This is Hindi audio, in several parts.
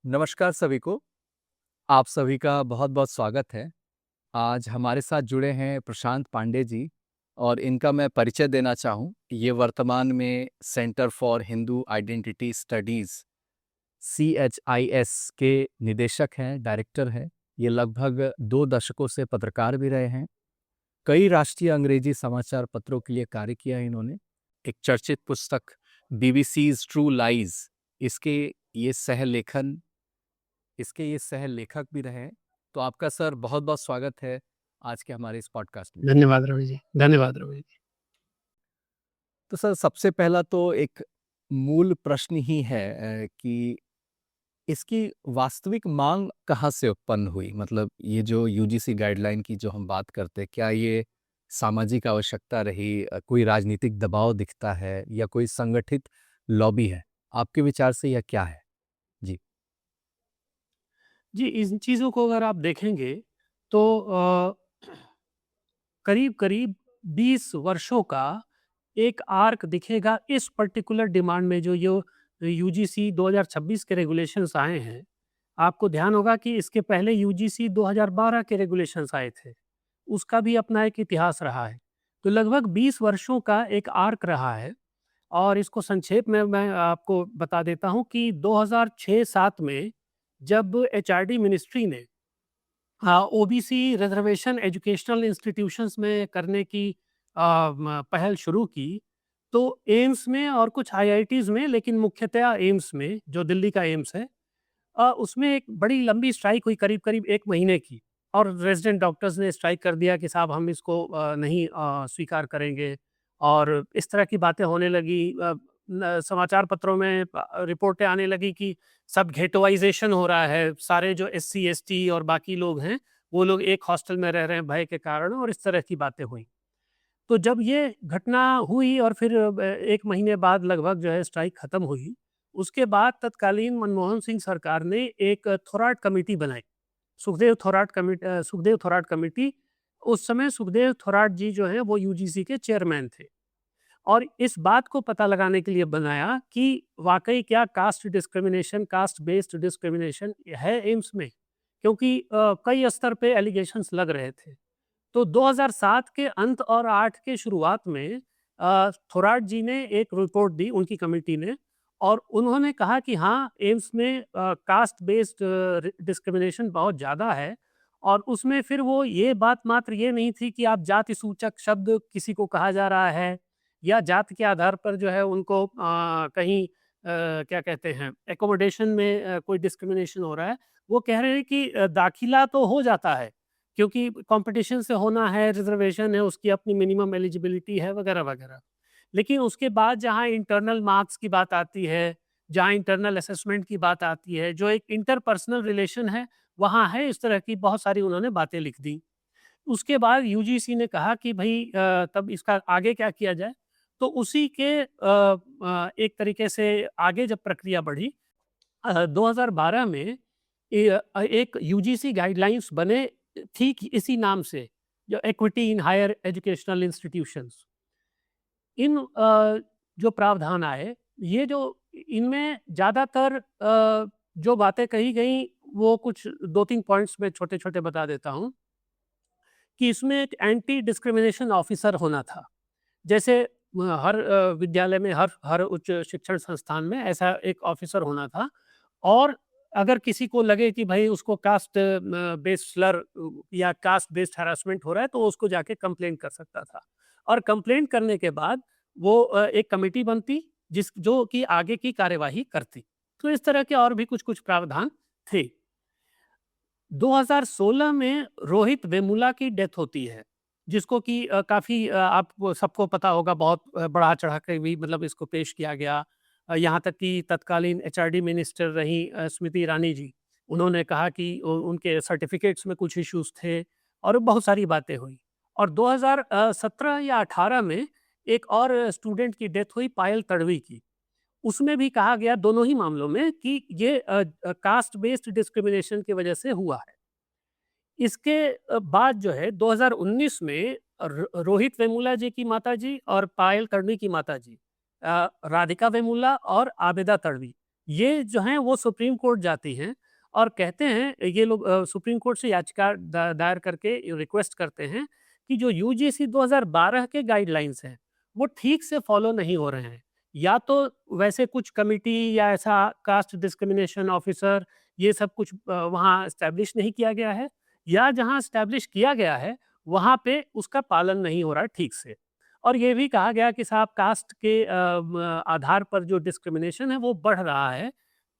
नमस्कार सभी को। आप सभी का बहुत-बहुत स्वागत है। आज हमारे साथ जुड़े हैं प्रशांत पांडे जी और इनका मैं परिचय देना चाहूँ। ये वर्तमान में centre for Hindu identity studies CHIS के निदेशक हैं, डायरेक्टर हैं। ये लगभग 2 दशकों से पत्रकार भी रहे हैं। कई राष्ट्रीय अंग्रेजी समाचार पत्रों के लिए कार्य किया है इन्होंने। एक चर्चित पुस्तक बीबीसीज़ ट्रू लाइज़ इसके ये सह-लेखन इसके ये सह-लेखक भी रहे हैं। तो आपका सर बहुत-बहुत स्वागत है आज के हमारे इस पॉडकास्ट में। धन्यवाद रवि जी, धन्यवाद रवि जी। तो सर सबसे पहला तो एक मूल प्रश्न ही है कि इसकी वास्तविक माँग कहाँ से उत्पन्न हुई? मतलब ये जो यूजीसी गाइडलाइन की जो हम बात करते हैं, क्या ये सामाजिक आवश्यकता रही, कोई राजनीतिक दबाव दिखता है या कोई संगठित लॉबी है? आपके विचार से यह क्या है? जी। जी, इन चीज़ों को अगर आप देखेंगे तो करीब-करीब 20 वर्षों का एक आर्क दिखेगा इस पर्टिकुलर डिमांड में जो यूजीसी 2026 के रेगुलेशंस आए हैं। आपको ध्यान होगा कि इसके पहले यूजीसी 2012 के रेगुलेशंस आए थे। उसका भी अपना एक इतिहास रहा है। तो लगभग 20 वर्षों का एक आर्क रहा है और इसको संक्षेप में मैं आपको बता देता हूँ कि 2006-7 में जब एचआरडी मिनिस्ट्री ने ओबीसी रिजर्वेशन एजुकेशनल इंस्टीट्यूशंस में करने की पहल शुरू की, तो एम्स में और कुछ आईआईटीज़ में, लेकिन मुख्यतया एम्स में, जो दिल्ली का एम्स है, उसमें एक बड़ी लंबी स्ट्राइक हुई करीब-करीब 1 महीने की और रेज़िडेंट डॉक्टर्स ने स्ट्राइक कर दिया कि साहब हम इसको नहीं स्वीकार करेंगे और इस तरह की बातें होने लगी। समाचार पत्रों में रिपोर्टें आने लगी कि सब घेटोइज़ेशन हो रहा है, सारे जो एससी, एसटी और बाकी लोग हैं, वो लोग एक हॉस्टल में रह रहे हैं भय के कारण और इस तरह की बातें हुई। तो जब ये घटना हुई और फिर 1 महीने बाद लगभग जो है स्ट्राइक खत्म हुई, उसके बाद तत्कालीन मनमोहन सिंह सरकार ने एक थोराट कमेटी बनाई। सुखदेव थोराट कमेटी, उस समय सुखदेव थोराट जी जो हैं वो यूजीसी के चेयरमैन थे और इस बात को पता लगाने के लिए बनाया कि वाक़ई क्या कास्ट बेस्ड डिस्क्रिमिनेशन है एम्स में? क्योंकि कई स्तर पे एलिगेशंस लग रहे थे। तो 2007 के अंत और 8 के शुरुआत में थोराट जी ने एक रिपोर्ट दी उनकी कमेटी ने और उन्होंने कहा कि हाँ, एम्स में कास्ट बेस्ड डिस्क्रिमिनेशन बहुत ज़्यादा है और उसमें फिर वो ये बात मात्र ये नहीं थी कि आप जाति सूचक शब्द किसी को कहा जा रहा है या जात के आधार पर जो है उनको कहीं क्या कहते हैं एकोमोडेशन में कोई डिस्क्रिमिनेशन हो रहा है। वो कह रहे हैं कि दाखिला तो हो जाता है क्योंकि कंपटीशन से होना है, रिज़र्वेशन है, उसकी अपनी मिनिमम एलिजिबिलिटी है वगैरह-वगैरह। लेकिन उसके बाद जहाँ इंटरनल मार्क्स की बात आती है, जहाँ इंटरनल असेसमेंट की बात आती है, जो एक इंटरपर्सनल रिलेशन है, वहाँ है इस तरह की बहुत सारी उन्होंने बातें लिख दी। उसके बाद यूजीसी ने कहा कि भई तब इसका आगे क्या किया जाए? तो उसी के एक तरीके से आगे जब प्रक्रिया बढ़ी 2012 में एक यूजीसी गाइडलाइंस बने ठीक इसी नाम से, जो equity in higher educational institutions. इन जो प्रावधान आए, ये जो इनमें ज़्यादातर जो बातें कही गई वो कुछ 2-3 पॉइंट्स में छोटे-छोटे बता देता हूँ, कि इसमें एक एंटी डिस्क्रिमिनेशन ऑफिसर होना था। जैसे हर विद्यालय में हर हर उच्च शिक्षण संस्थान में ऐसा एक ऑफिसर होना था और अगर किसी को लगे कि भाई उसको कास्ट बेस्ड स्लर या कास्ट बेस्ड हरासमेंट हो रहा है तो वो उसको जाके कंप्लेंट कर सकता था और कंप्लेंट करने के बाद वो एक कमेटी बनती जिस जो कि आगे की कार्यवाही करती। तो इस तरह के और भी कुछ कुछ प्रावधान थे। 2016 में रोहित वेमुला की डेथ होती है, जिसको कि काफ़ी आपको सबको पता होगा, बहुत बढ़ा-चढ़ा के भी मतलब इसको पेश किया गया। यहाँ तक कि तत्कालीन एचआरडी मिनिस्टर रहीं स्मृति ईरानी जी, उन्होंने कहा कि उनके सर्टिफ़िकेट्स में कुछ इश्यूज़ थे और बहुत सारी बातें हुई। और 2017 या 18 में एक और स्टूडेंट की डेथ हुई, पायल तडवी की। उसमें भी कहा गया दोनों ही मामलों में कि ये कास्ट बेस्ड डिस्क्रिमिनेशन की वजह से हुआ है। इसके बाद जो है 2019 में रोहित वेमुला जी की माताजी और पायल तडवी की माताजी राधिका वेमुला और आबेदा तडवी, ये जो हैं वो सुप्रीम कोर्ट जाती हैं और कहते हैं ये लोग सुप्रीम कोर्ट से याचिका दायर करके रिक्वेस्ट करते हैं कि जो यूजीसी 2012 के गाइडलाइंस हैं वो ठीक से फॉलो नहीं हो रहे हैं। या तो वैसे कुछ कमिटी या ऐसा कास्ट डिस्क्रिमिनेशन ऑफिसर ये सब कुछ वहाँ एस्टैब्लिश नहीं किया गया है, या जहाँ एस्टैब्लिश किया गया है वहाँ पे उसका पालन नहीं हो रहा है ठीक से। और ये भी कहा गया कि साहब कास्ट के आधार पर जो डिस्क्रिमिनेशन है वो बढ़ रहा है।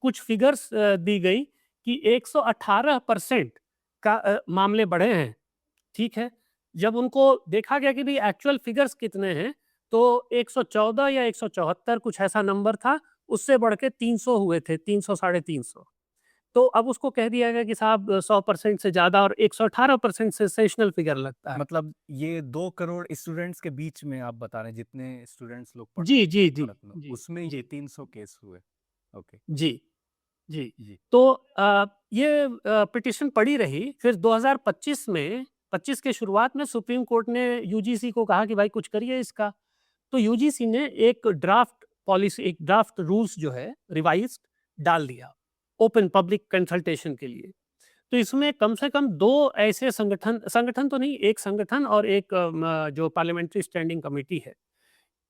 कुछ फिगर्स दी गई कि 118% का मामले बढ़े हैं, ठीक है। जब उनको देखा गया कि भाई एक्चुअल फिगर्स कितने हैं, तो 114 या 174 कुछ ऐसा नंबर था, उससे बढ़ के 300 हुए थे, 300 साढ़े 300। तो अब उसको कह दिया गया कि साहब 100% से ज़्यादा, और 118% सेंसेशनल फिगर लगता है। मतलब ये 2 करोड़ स्टूडेंट्स के बीच में आप बता रहे हैं जितने स्टूडेंट्स लोग पढ़ते जी, हैं जी, जी, भारत में, जी, उसमें ये जी, 300 केस हुए। ओके। जी। जी। जी। तो ये पिटीशन पड़ी रही, फिर 2025 में 25 के शुरुआत में सुप्रीम कोर्ट ने यूजीसी को कहा कि भाई कुछ करिए इसका। तो यूजीसी ने एक ड्राफ्ट पॉलिसी, एक ड्राफ्ट रूल्स जो है रिवाइज़्ड डाल दिया, ओपन पब्लिक कंसल्टेशन के लिए। तो इसमें कम से कम 2 ऐसे संगठन संगठन तो नहीं, 1 संगठन और एक जो पार्लियामेंट्री स्टैंडिंग कमिटी है।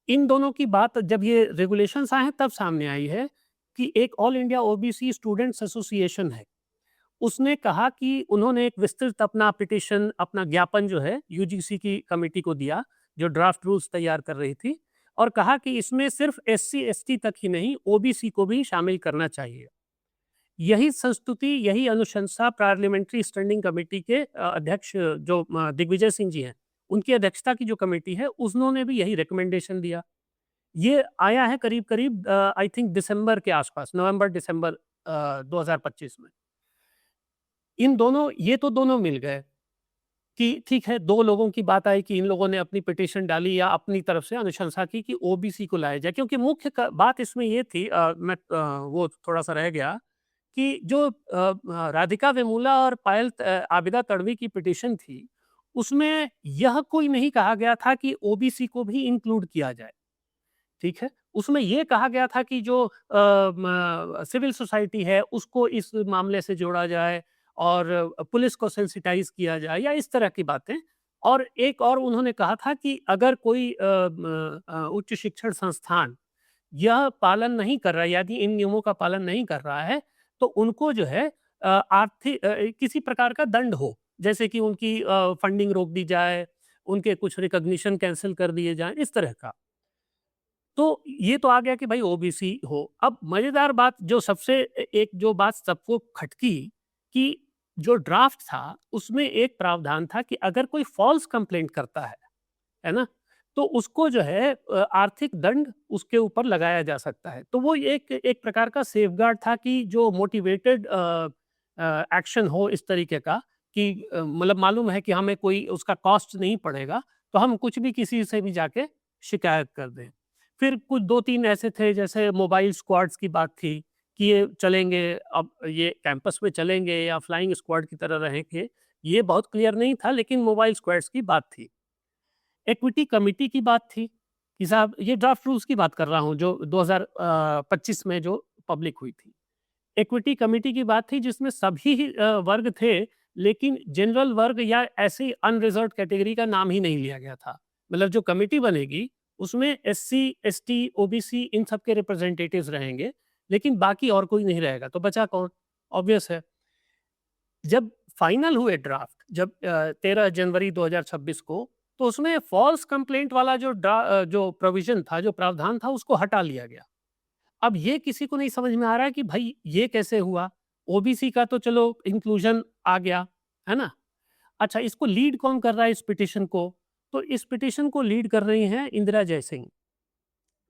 इन दोनों की बात जब ये रेगुलेशंस आए हैं तब सामने आई है कि एक all India OBC students association है। उसने कहा कि उन्होंने एक विस्तृत अपना पिटीशन, अपना ज्ञापन जो है यूजीसी की कमिटी को दिया, जो ड्राफ्ट रूल्स तैयार कर रही थी, और कहा कि इसमें सिर्फ एससी एसटी तक ही नहीं ओबीसी को भी शामिल करना चाहिए। यही संस्तुति, यही अनुशंसा पार्लियामेंट्री स्टैंडिंग कमेटी के अध्यक्ष जो दिग्विजय सिंह जी हैं, उनकी अध्यक्षता की जो कमेटी है, उन्होंने भी यही रिकमेंडेशन दिया। ये आया है करीब-करीब आई थिंक दिसंबर के आसपास, नवंबर-दिसंबर 2025 में। इन दोनों, ये तो दोनों मिल गए कि ठीक है, 2 लोगों की बात आई कि इन लोगों ने अपनी पिटीशन डाली या अपनी तरफ से अनुशंसा की कि ओबीसी को लाया जाए। क्योंकि मुख्य बात इसमें ये थी, वो थोड़ा-सा रह गया कि जो राधिका वेमुला और पायल आबिदा तडवी की पिटीशन थी, उसमें यह कोई नहीं कहा गया था कि ओबीसी को भी इंक्लूड किया जाए। ठीक है? उसमें ये कहा गया था कि जो सिविल सोसाइटी है उसको इस मामले से जोड़ा जाए, और पुलिस को सेंसिटाइज़ किया जाए, या इस तरह की बातें। और एक और उन्होंने कहा था कि अगर कोई उच्च शिक्षण संस्थान यह पालन नहीं कर रहा है, यदि इन नियमों का पालन नहीं कर रहा है, तो उनको जो है किसी प्रकार का दंड हो। जैसे कि उनकी फंडिंग रोक दी जाए, उनके कुछ रिकॉग्निशन कैंसल कर दिए जाएँ, इस तरह का। तो ये तो आ गया कि भाई ओबीसी हो। अब मज़ेदार बात जो सबसे एक जो बात सबको खटकी कि जो ड्राफ्ट था उसमें एक प्रावधान था कि अगर कोई फ़ॉल्स कंप्लेंट करता है ना? तो उसको जो है आर्थिक दंड उसके ऊपर लगाया जा सकता है। तो वो एक एक प्रकार का सेफगार्ड था कि जो मोटिवेटेड एक्शन हो इस तरीके का, कि मतलब मालूम है कि हमें कोई उसका कॉस्ट नहीं पड़ेगा, तो हम कुछ भी किसी से भी जाके शिकायत कर दें। फिर कुछ 2-3 ऐसे थे, जैसे मोबाइल स्क्वाड्स की बात थी कि ये चलेंगे, अब ये कैंपस में चलेंगे या फ्लाइंग स्क्वाड की तरह रहेंगे, ये बहुत क्लियर नहीं था, लेकिन मोबाइल स्क्वाड्स की बात थी। इक्विटी कमिटी की बात थी कि साहब, ये ड्राफ्ट रूल्स की बात कर रहा हूँ जो 2025 में जो पब्लिक हुई थी। इक्विटी कमिटी की बात थी जिसमें सभी ही वर्ग थे, लेकिन जनरल वर्ग या ऐसी अनरिजर्व्ड कैटेगरी का नाम ही नहीं लिया गया था। मतलब जो कमिटी बनेगी उसमें एससी, एसटी, ओबीसी इन सब के रिप्रेजेंटेटिव्स रहेंगे, लेकिन बाकी और कोई नहीं रहेगा। तो बचा कौन? ऑब्वियस है। जब फाइनल हुए ड्राफ्ट, जब 13 जनवरी 2026 को, तो उसमें फॉल्स कंप्लेंट वाला जो प्रोविज़न था, जो प्रावधान था, उसको हटा लिया गया। अब ये किसी को नहीं समझ में आ रहा है कि भई ये कैसे हुआ? ओबीसी का तो चलो इंक्लूज़न आ गया, है ना? अच्छा, इसको लीड कौन कर रहा है इस पिटीशन को? तो इस पिटीशन को लीड कर रही हैं इंदिरा जयसिंह।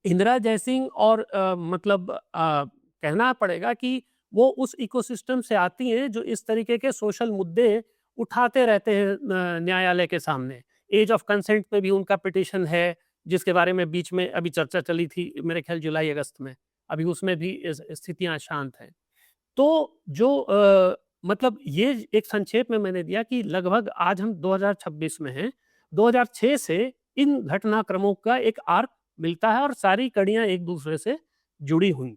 इंदिरा जयसिंह, और मतलब कहना पड़ेगा कि वो उस इकोसिस्टम से आती हैं जो इस तरीके के सोशल मुद्दे उठाते रहते हैं न्यायालय के सामने। एज ऑफ कंसेंट पे भी उनका पिटीशन है, जिसके बारे में बीच में अभी चर्चा चली थी, मेरे ख्याल जुलाई-अगस्त में। अभी उसमें भी स्थितियाँ शांत हैं। तो जो मतलब ये एक संक्षेप में मैंने दिया कि लगभग आज हम 2026 में हैं। 2006 से इन घटनाक्रमों का एक आर्क मिलता है और सारी कड़ियाँ एक दूसरे से जुड़ी हुई।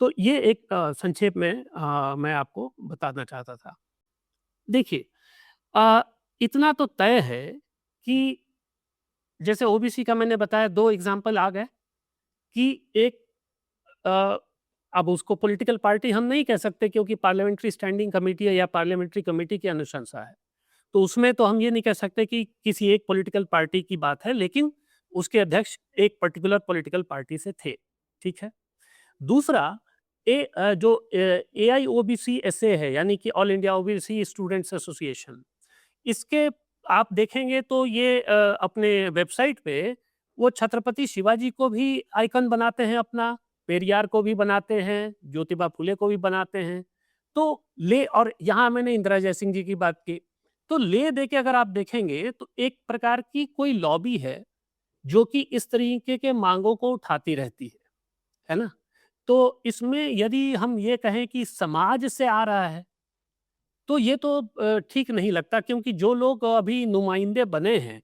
तो ये एक संक्षेप में मैं आपको बताना चाहता था। देखिए, अ, इतना तो तय है कि जैसे ओबीसी का मैंने बताया, 2 एग्ज़ाम्पल आ गए कि एक अ, अब उसको पॉलिटिकल पार्टी हम नहीं कह सकते क्योंकि पार्लियामेंट्री स्टैंडिंग कमेटी है या पार्लियामेंट्री कमेटी की अनुशंसा है। तो उसमें तो हम ये नहीं कह सकते कि किसी एक पॉलिटिकल पार्टी की बात है, लेकिन उसके अध्यक्ष एक पर्टिकुलर पॉलिटिकल पार्टी से थे, ठीक है? दूसरा, जो एआईओबीसी एसए है, यानी कि all India OBC students association, इसके आप देखेंगे तो ये अपने वेबसाइट पे वो छत्रपति शिवाजी को भी आइकन बनाते हैं अपना, पेरियार को भी बनाते हैं, ज्योतिबा फुले को भी बनाते हैं। तो ले, और यहाँ मैंने इंदिरा जयसिंह जी की बात की। तो ले दे के अगर आप देखेंगे तो एक प्रकार की कोई लॉबी है जो कि इस तरीके के मांगों को उठाती रहती है ना? तो इसमें यदि हम ये कहें कि समाज से आ रहा है, तो ये तो ठीक नहीं लगता, क्योंकि जो लोग अभी नुमाइंदे बने हैं,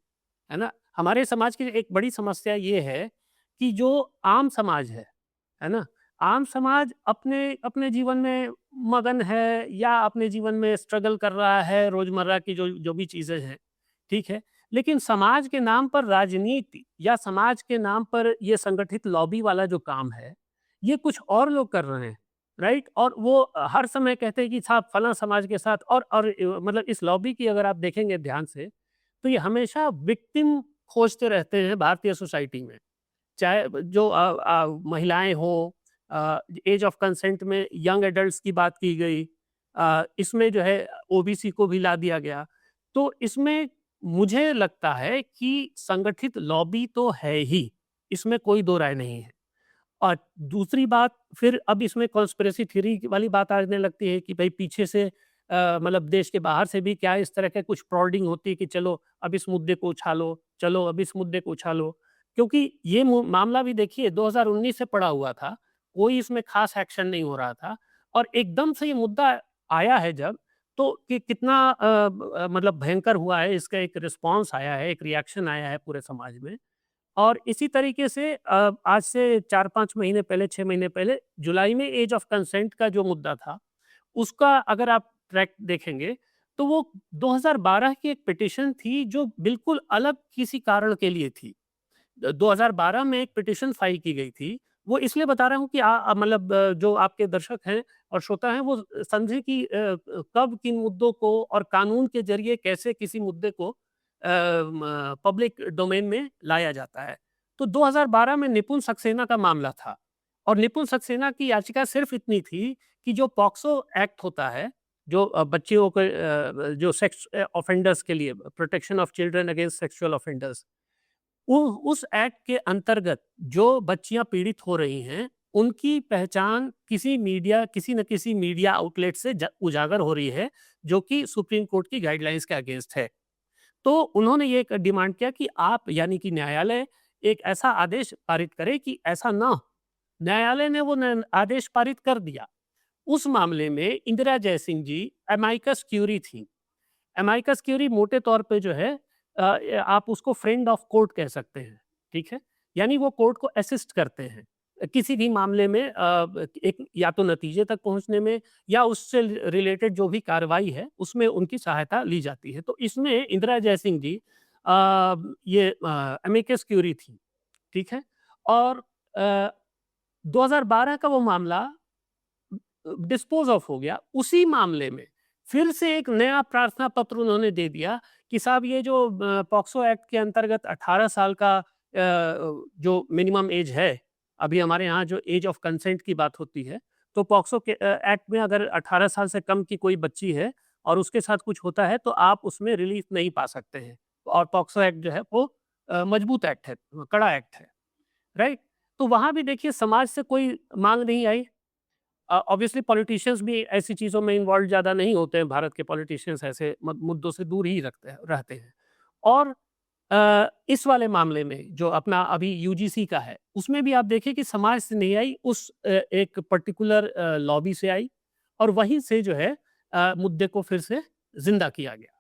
है ना? हमारे समाज की एक बड़ी समस्या ये है कि जो आम समाज है ना? आम समाज अपने अपने जीवन में मगन है या अपने जीवन में स्ट्रगल कर रहा है, रोज़मर्रा की जो जो भी चीज़ें हैं, ठीक है? लेकिन समाज के नाम पर राजनीति या समाज के नाम पर ये संगठित लॉबी वाला जो काम है, ये कुछ और लोग कर रहे हैं। राइट? और वो हर समय कहते हैं कि साहब फलां समाज के साथ, और मतलब इस लॉबी की अगर आप देखेंगे ध्यान से, तो ये हमेशा विक्टिम खोजते रहते हैं भारतीय सोसाइटी में। चाहे जो महिलाएँ हों, एज ऑफ कंसेंट में यंग एडल्ट्स की बात की गई, इसमें जो है ओबीसी को भी ला दिया गया। तो इसमें मुझे लगता है कि संगठित लॉबी तो है ही, इसमें कोई दो राय नहीं है। और दूसरी बात, फिर अब इसमें कॉन्स्पिरेसी थ्योरी वाली बात आने लगती है कि भई पीछे से मतलब देश के बाहर से भी क्या इस तरह के कुछ प्रॉडिंग होती है कि चलो अब इस मुद्दे को उछालो, चलो अब इस मुद्दे को उछालो। क्योंकि ये मामला भी देखिए 2019 से पड़ा हुआ था, कोई इसमें खास एक्शन नहीं हो रहा था, और एकदम से ये मुद्दा आया है जब, तो कि कितना मतलब भयंकर हुआ है, इसका एक रिस्पॉन्स आया है, एक रिएक्शन आया है पूरे समाज में। और इसी तरीके से आज से 4-5 महीने पहले, 6 महीने पहले जुलाई में एज ऑफ कंसेंट का जो मुद्दा था, उसका अगर आप ट्रैक देखेंगे, तो वो 2012 की एक पिटीशन थी जो बिल्कुल अलग किसी कारण के लिए थी। 2012 में एक पिटीशन फाइल की गई थी। वो इसलिए बता रहा हूँ कि मतलब जो आपके दर्शक हैं और श्रोता हैं, वो समझें कि कब किन मुद्दों को और कानून के ज़रिए कैसे किसी मुद्दे को पब्लिक डोमेन में लाया जाता है। तो 2012 में निपुण सक्सेना का मामला था, और निपुण सक्सेना की याचिका सिर्फ़ इतनी थी कि जो पॉक्सो एक्ट होता है, जो बच्चियों को जो सेक्स ऑफेंडर्स के लिए, protection of children against sexual offenders, उ उस एक्ट के अंतर्गत जो बच्चियाँ पीड़ित हो रही हैं, उनकी पहचान किसी न किसी मीडिया आउटलेट से उजागर हो रही है, जो कि सुप्रीम कोर्ट की गाइडलाइंस के अगेंस्ट है। तो उन्होंने ये एक डिमांड किया कि आप, यानी कि न्यायालय, एक ऐसा आदेश पारित करे कि ऐसा ना हो। न्यायालय ने वो आदेश पारित कर दिया। उस मामले में इंदिरा जयसिंह जी एमाइकस क्यूरी थी। एमाइकस क्यूरी मोटे तौर पे जो है, आप उसको फ्रेंड ऑफ कोर्ट कह सकते हैं, ठीक है? यानी वो कोर्ट को असिस्ट करते हैं किसी भी मामले में, एक या तो नतीजे तक पहुंचने में, या उससे रिलेटेड जो भी कार्रवाई है उसमें उनकी सहायता ली जाती है। तो इसमें इंदिरा जयसिंह जी ये एमिकस क्यूरी थी, ठीक है? और अ, 2012 का वो मामला डिस्पोज ऑफ हो गया। उसी मामले में फिर से एक नया प्रार्थना पत्र उन्होंने दे दिया कि साहब ये जो पॉक्सो एक्ट के अंतर्गत 18 साल का जो मिनिमम एज है, अभी हमारे यहाँ जो एज ऑफ कंसेंट की बात होती है, तो पॉक्सो के एक्ट में अगर 18 साल से कम की कोई बच्ची है और उसके साथ कुछ होता है, तो आप उसमें रिलीफ नहीं पा सकते हैं। और पॉक्सो एक्ट जो है वो मजबूत एक्ट है, कड़ा एक्ट है, राइट? तो वहाँ भी देखिए समाज से कोई मांग नहीं आई। ऑब्वियसली पॉलिटिशियंस भी ऐसी चीज़ों में इन्वॉल्व ज़्यादा नहीं होते हैं, भारत के पॉलिटिशियंस ऐसे मुद्दों से दूर ही रहते हैं। और इस वाले मामले में जो अपना अभी यूजीसी का है, उसमें भी आप देखिए कि समाज से नहीं आई, उस एक पर्टिकुलर लॉबी से आई, और वहीं से जो है मुद्दे को फिर से ज़िंदा किया गया।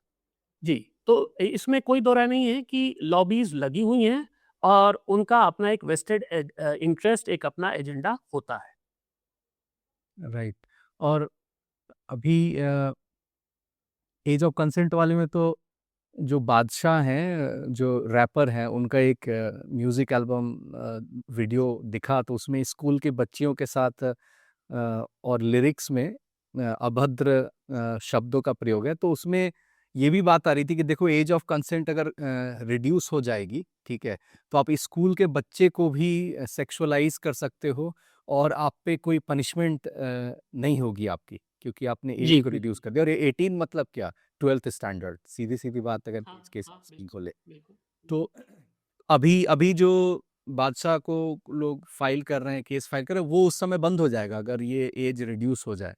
जी, तो इसमें कोई दो राय नहीं है कि लॉबीज़ लगी हुई हैं, और उनका अपना एक वेस्टेड इंटरेस्ट, एक अपना एजेंडा होता है। राइट। और अभी एज ऑफ कंसेंट वाले में तो जो बादशाह हैं, जो रैपर हैं, उनका एक म्यूजिक एल्बम वीडियो दिखा, तो उसमें स्कूल के बच्चियों के साथ और लिरिक्स में अभद्र शब्दों का प्रयोग है। तो उसमें ये भी बात आ रही थी कि देखो, एज ऑफ कंसेंट अगर रिड्यूस हो जाएगी, ठीक है, तो आप स्कूल के बच्चे को भी सेक्सुअलाइज कर सकते हो, और आप पे कोई पनिशमेंट नहीं होगी आपकी, क्योंकि आपने एज जी, को रिड्यूस बिल्कुल। कर दिया। और ये 18 मतलब क्या, 12th स्टैंडर्ड, सीधी सीधी बात अगर हाँ, एज के हाँ, हिसाब से बिल्कुल, खोले बिल्कुल। तो। अभी अभी जो बादशाह को लोग फाइल कर रहे हैं, केस फाइल कर रहे हैं, वो उस समय बंद हो जाएगा अगर ये एज रिड्यूस हो जाए।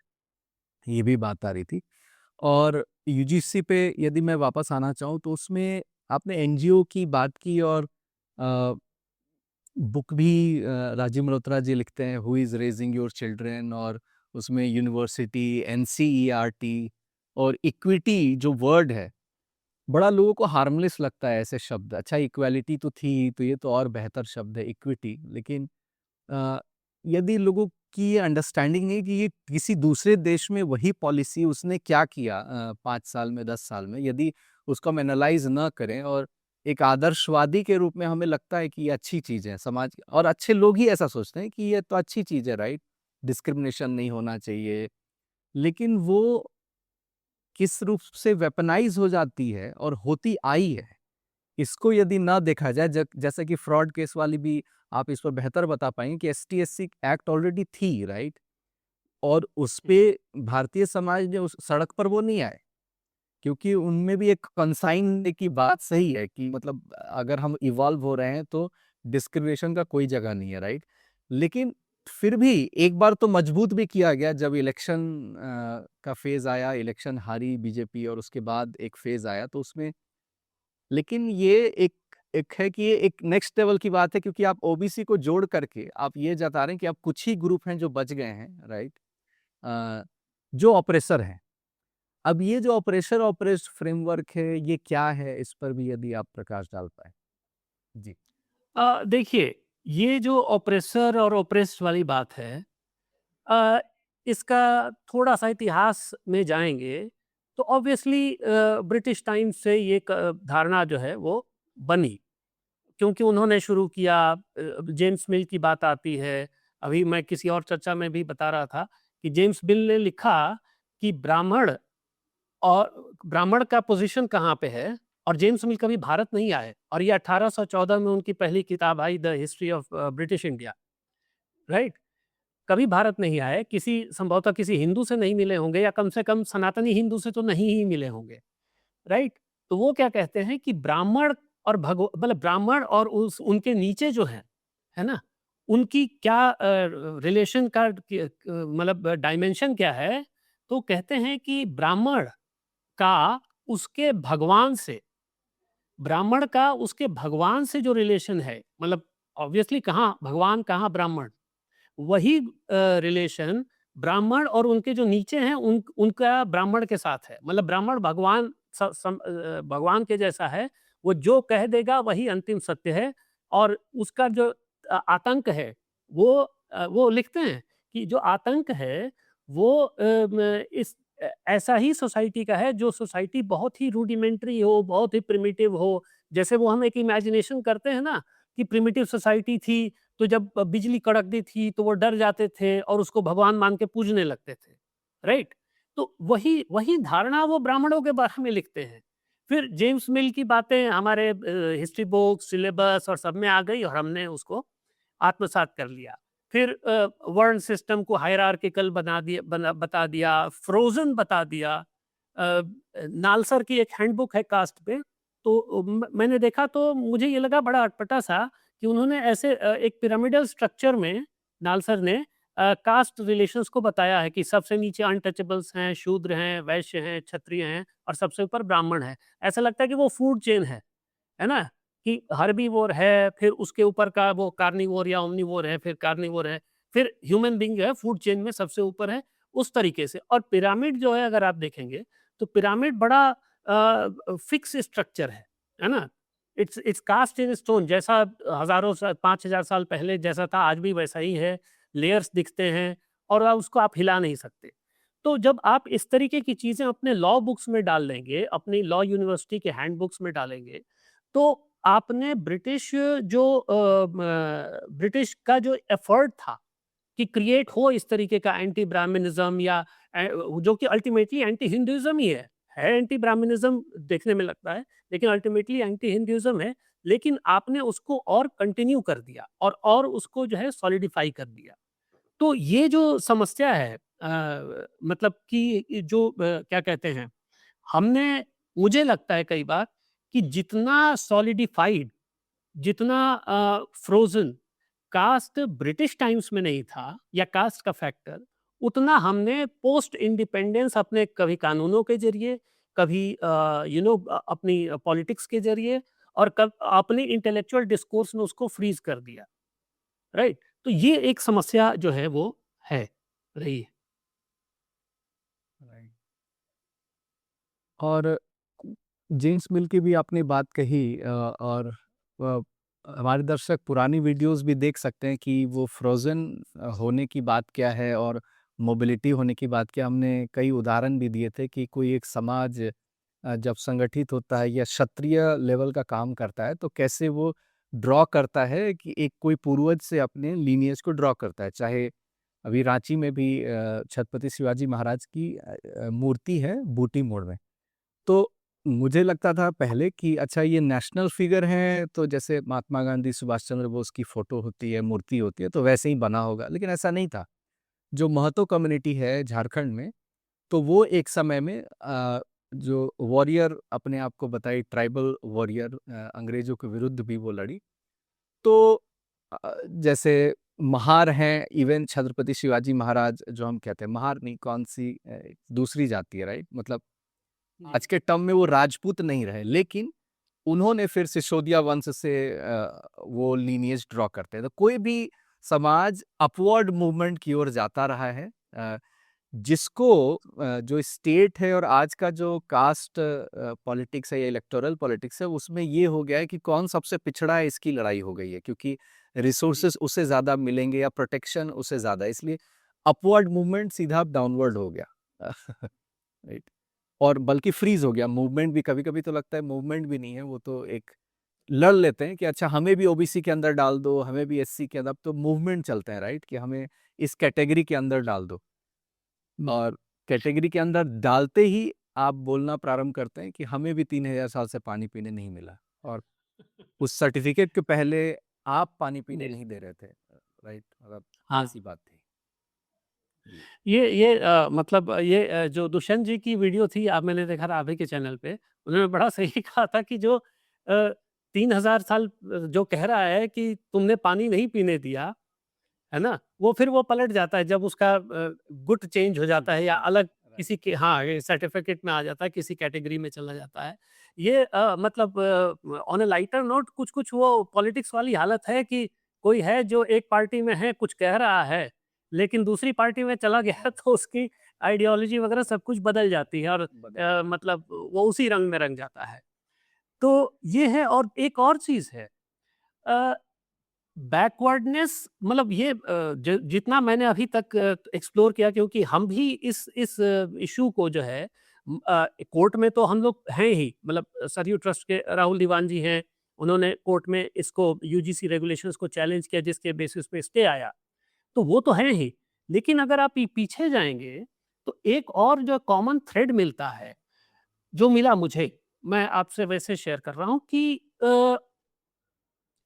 ये भी बात आ रही थी। और यूजीसी पे यदि मैं वापस आना चाहूँ, तो उसमें आपने एनजीओ की बात की, और बुक भी राजीव मल्होत्रा जी लिखते हैं, who is raising your children, और उसमें यूनिवर्सिटी, एनसीईआरटी और इक्विटी जो वर्ड है, बड़ा लोगों को हार्मलेस लगता है ऐसे शब्द। अच्छा, इक्वालिटी तो थी, तो ये तो और बेहतर शब्द है इक्विटी, लेकिन अ, यदि लोगों की ये अंडरस्टैंडिंग नहीं कि ये किसी दूसरे देश में वही पॉलिसी उसने क्या किया 5 साल में, 10 साल में, यदि उसको हम एनालाइज़ ना करें, और एक आदर्शवादी के रूप में हमें लगता है कि ये अच्छी चीज़ है समाज, और अच्छे लोग ही ऐसा सोचते हैं कि ये तो अच्छी चीज़ है, राइट? डिस्क्रिमिनेशन नहीं होना चाहिए। लेकिन वो किस रूप से वेपनाइज़ हो जाती है और होती आई है, इसको यदि ना देखा जाए, जैसे कि फ्रॉड केस वाली भी, आप इस पर बेहतर बता पाएंगे कि एसटी-एससी एक्ट ऑलरेडी थी, राइट? और उस हुँ, पे भारतीय समाज ने उस सड़क पर वो नहीं आए, क्योंकि उनमें भी एक कंसाइन की बात सही है कि मतलब अगर हम इवॉल्व हो रहे हैं तो डिस्क्रिमिनेशन का कोई जगह नहीं है, राइट? लेकिन फिर भी एक बार तो मजबूत भी किया गया जब इलेक्शन का फेज आया, इलेक्शन हारी बीजेपी, और उसके बाद एक फेज आया तो उसमें, लेकिन ये एक एक है कि ये एक नेक्स्ट लेवल की बात है, क्योंकि आप ओबीसी को जोड़ करके आप ये जता रहे हैं कि अब कुछ ही ग्रुप हैं जो बच गए हैं, राइट? अ, जो ऑपरेसर हैं। अब ये जो ऑपरेशर ऑपरेस्ट फ्रेमवर्क है, ये क्या है? इस पर भी यदि आप प्रकाश डाल पाएँ। जी। देखिए, ये जो ऑप्रेसर और ऑप्रेस्ड वाली बात है, अ, इसका थोड़ा-सा इतिहास में जाएँगे, तो ऑब्वियसली ब्रिटिश टाइम से ये धारणा जो है वो बनी। क्योंकि उन्होंने शुरू किया, जेम्स मिल की बात आती है। अभी मैं किसी और चर्चा में भी बता रहा था कि जेम्स मिल ने लिखा कि ब्राह्मण का पोज़ीशन कहाँ पे है, और जेम्स मिल कभी भारत नहीं आए, और ये 1814 में उनकी पहली किताब आई, the history of British India, right? कभी भारत नहीं आए, किसी संभवतः किसी हिंदू से नहीं मिले होंगे, या कम से कम सनातनी हिंदू से तो नहीं ही मिले होंगे, राइट? तो वो क्या कहते हैं कि ब्राह्मण और मतलब ब्राह्मण और उस उनके नीचे जो है ना? उनकी क्या रिलेशन का मतलब डायमेंशन क्या है? तो कहते हैं कि का उसके भगवान से ब्राह्मण का उसके भगवान से जो रिलेशन है, मतलब ऑब्वियसली कहाँ भगवान, कहाँ ब्राह्मण, वही रिलेशन ब्राह्मण और उनके जो नीचे हैं उनका ब्राह्मण के साथ है। मतलब ब्राह्मण भगवान भगवान के जैसा है, वो जो कह देगा वही अंतिम सत्य है। और उसका जो आतंक है, वो लिखते हैं कि जो आतंक है वो ऐसा ही सोसाइटी का है, जो सोसाइटी बहुत ही रूडिमेंटरी हो, बहुत ही प्रिमिटिव हो। जैसे वो हम एक इमेजिनेशन करते हैं ना कि प्रिमिटिव सोसाइटी थी, तो जब बिजली कड़कती थी तो वो डर जाते थे और उसको भगवान मान के पूजने लगते थे, राइट? तो वही वही धारणा वो ब्राह्मणों के बारे में लिखते हैं। फिर जेम्स मिल की बातें हमारे हिस्ट्री बुक्स, सिलेबस और सब में आ गई, और हमने उसको आत्मसात कर लिया। फिर वर्ण सिस्टम को हायरार्किकल बता दिया, फ्रोज़न बता दिया। नालसर की एक हैंडबुक है कास्ट पे, तो मैंने देखा तो मुझे ये लगा बड़ा अटपटा-सा कि उन्होंने ऐसे एक पिरामिडल स्ट्रक्चर में नालसर ने कास्ट रिलेशंस को बताया है कि सबसे नीचे अनटचेबल्स हैं, शूद्र हैं, वैश्य हैं, क्षत्रिय हैं, और सबसे ऊपर ब्राह्मण हैं। ऐसा लगता है कि वो फूड चेन है ना? कि हर्बीवोर है, फिर उसके ऊपर का वो कार्निवोर या ओमनीवोर है, फिर कार्निवोर है, फिर ह्यूमन बीइंग जो है फूड चेन में सबसे ऊपर है, उस तरीके से। और पिरामिड जो है अगर आप देखेंगे, तो पिरामिड बड़ा फिक्स स्ट्रक्चर है ना? इट्स कास्ट इन स्टोन, जैसा हज़ारों सा 5000 साल पहले जैसा था, आज भी वैसा ही है। लेयर्स दिखते हैं, और उसको आप हिला नहीं सकते। तो जब आप इस तरीके की चीज़ें अपने लॉ बुक्स में डाल देंगे, अपनी लॉ यूनिवर्सिटी के हैंड बुक्स में डालेंगे, तो आपने ब्रिटिश का जो एफर्ट था कि क्रिएट हो इस तरीके का एंटी ब्राह्मणिज्म या जो कि अल्टीमेटली एंटी हिंदुइज्म ही है एंटी ब्राह्मणिज्म देखने में लगता है, लेकिन अल्टीमेटली एंटी हिंदुइज्म है। लेकिन आपने उसको और कंटिन्यू कर दिया और उसको जो है सॉलिडिफाई कर दिया। तो ये जो समस्या है मतलब कि जो क्या कहते हैं, हमने मुझे लगता है कई बार कि जितना सॉलिडिफाइड, जितना फ्रोजन कास्ट ब्रिटिश टाइम्स में नहीं था या कास्ट का फैक्टर, उतना हमने पोस्ट इंडिपेंडेंस अपने कभी कानूनों के जरिए, कभी अपनी पॉलिटिक्स के जरिए और कब अपनी इंटेलेक्चुअल डिस्कोर्स में उसको फ्रीज कर दिया, राइट? तो ये एक समस्या जो है वो है, रही है। राइट। और जेम्स मिल की भी आपने बात कही और अ, हमारे दर्शक पुरानी वीडियोस भी देख सकते हैं कि वो फ्रोज़न होने की बात क्या है और मोबिलिटी होने की बात क्या। हमने कई उदाहरण भी दिए थे कि कोई एक समाज जब संगठित होता है या क्षत्रिय लेवल का काम करता है तो कैसे वो ड्रॉ करता है कि एक कोई पूर्वज से अपने लीनिएज को ड्रॉ करता है। चाहे अभी रांची में भी छत्रपति शिवाजी महाराज की मूर्ति है बूटी मोड़ में। तो मुझे लगता था पहले कि अच्छा ये नेशनल फिगर हैं, तो जैसे महात्मा गांधी, सुभाष चंद्र बोस की फ़ोटो होती है, मूर्ति होती है, तो वैसे ही बना होगा, लेकिन ऐसा नहीं था। जो महतो कम्युनिटी है झारखंड में, तो वो एक समय में जो वॉरियर अपने आप को बताई ट्राइबल वॉरियर अंग्रेज़ों के विरुद्ध भी वो लड़ी। तो जैसे महार हैं, इवन छत्रपति शिवाजी महाराज जो हम कहते हैं, महार नहीं कौन-सी दूसरी जाति है, राइट? मतलब आज के टर्म में वो राजपूत नहीं रहे, लेकिन उन्होंने फिर सिसोदिया वंश से वो लीनिएज ड्रॉ करते हैं। तो कोई भी समाज अपवर्ड मूवमेंट की ओर जाता रहा है, जिसको जो स्टेट है और आज का जो कास्ट पॉलिटिक्स है या इलेक्टोरल पॉलिटिक्स है, उसमें ये हो गया है कि कौन सबसे पिछड़ा है, इसकी लड़ाई हो गई है, क्योंकि रिसोर्सेज उसे ज़्यादा मिलेंगे या प्रोटेक्शन उसे ज़्यादा, इसलिए अपवर्ड मूवमेंट सीधा डाउनवर्ड हो गया। राइट। और बल्कि फ्रीज हो गया मूवमेंट भी। कभी-कभी तो लगता है मूवमेंट भी नहीं है, वो तो एक लड़ लेते हैं कि अच्छा हमें भी ओबीसी के अंदर डाल दो, हमें भी एससी के अंदर। अब तो मूवमेंट चलते हैं, राइट, कि हमें इस कैटेगरी के अंदर डाल दो। और कैटेगरी के अंदर डालते ही आप बोलना प्रारंभ करते हैं कि हमें भी 3000 साल से पानी पीने नहीं मिला, और उस सर्टिफिकेट के पहले आप पानी पीने नहीं दे रहे थे, राइट? मतलब हाँ। ऐसी बात थी। जी। मतलब ये जो दुष्यंत जी की वीडियो थी, आप मैंने देखा था आप ही के चैनल पे, उन्होंने बड़ा सही कहा था कि जो 3000 साल जो कह रहा है कि तुमने पानी नहीं पीने दिया, है ना? वो फिर वो पलट जाता है जब उसका गुट चेंज हो जाता है या अलग राइट। किसी के, हाँ, ये सर्टिफ़िकेट में आ जाता है, किसी कैटेगरी में चला जाता है। ये मतलब ऑन अ लाइटर नोट कुछ-कुछ वो पॉलिटिक्स वाली हालत है कि कोई है जो एक पार्टी में है, कुछ कह रहा है, लेकिन दूसरी पार्टी में चला गया तो उसकी आइडियोलॉजी वगैरह सब कुछ बदल जाती है और बदल जाता है। मतलब वो उसी रंग में रंग जाता है। तो ये है, और एक और चीज़ है अ बैकवर्डनेस, मतलब ये जितना मैंने अभी तक एक्सप्लोर किया, क्योंकि हम भी इस इशू को जो है कोर्ट में तो हम लोग हैं ही, मतलब सरयू ट्रस्ट के राहुल दीवान जी हैं, उन्होंने कोर्ट में इसको यूजीसी रेगुलेशंस को चैलेंज किया जिसके बेसिस पे स्टे आया, तो वो तो है ही। लेकिन अगर आप पीछे जाएंगे तो एक और जो कॉमन थ्रेड मिलता है, जो मिला मुझे, मैं आपसे वैसे शेयर कर रहा हूँ कि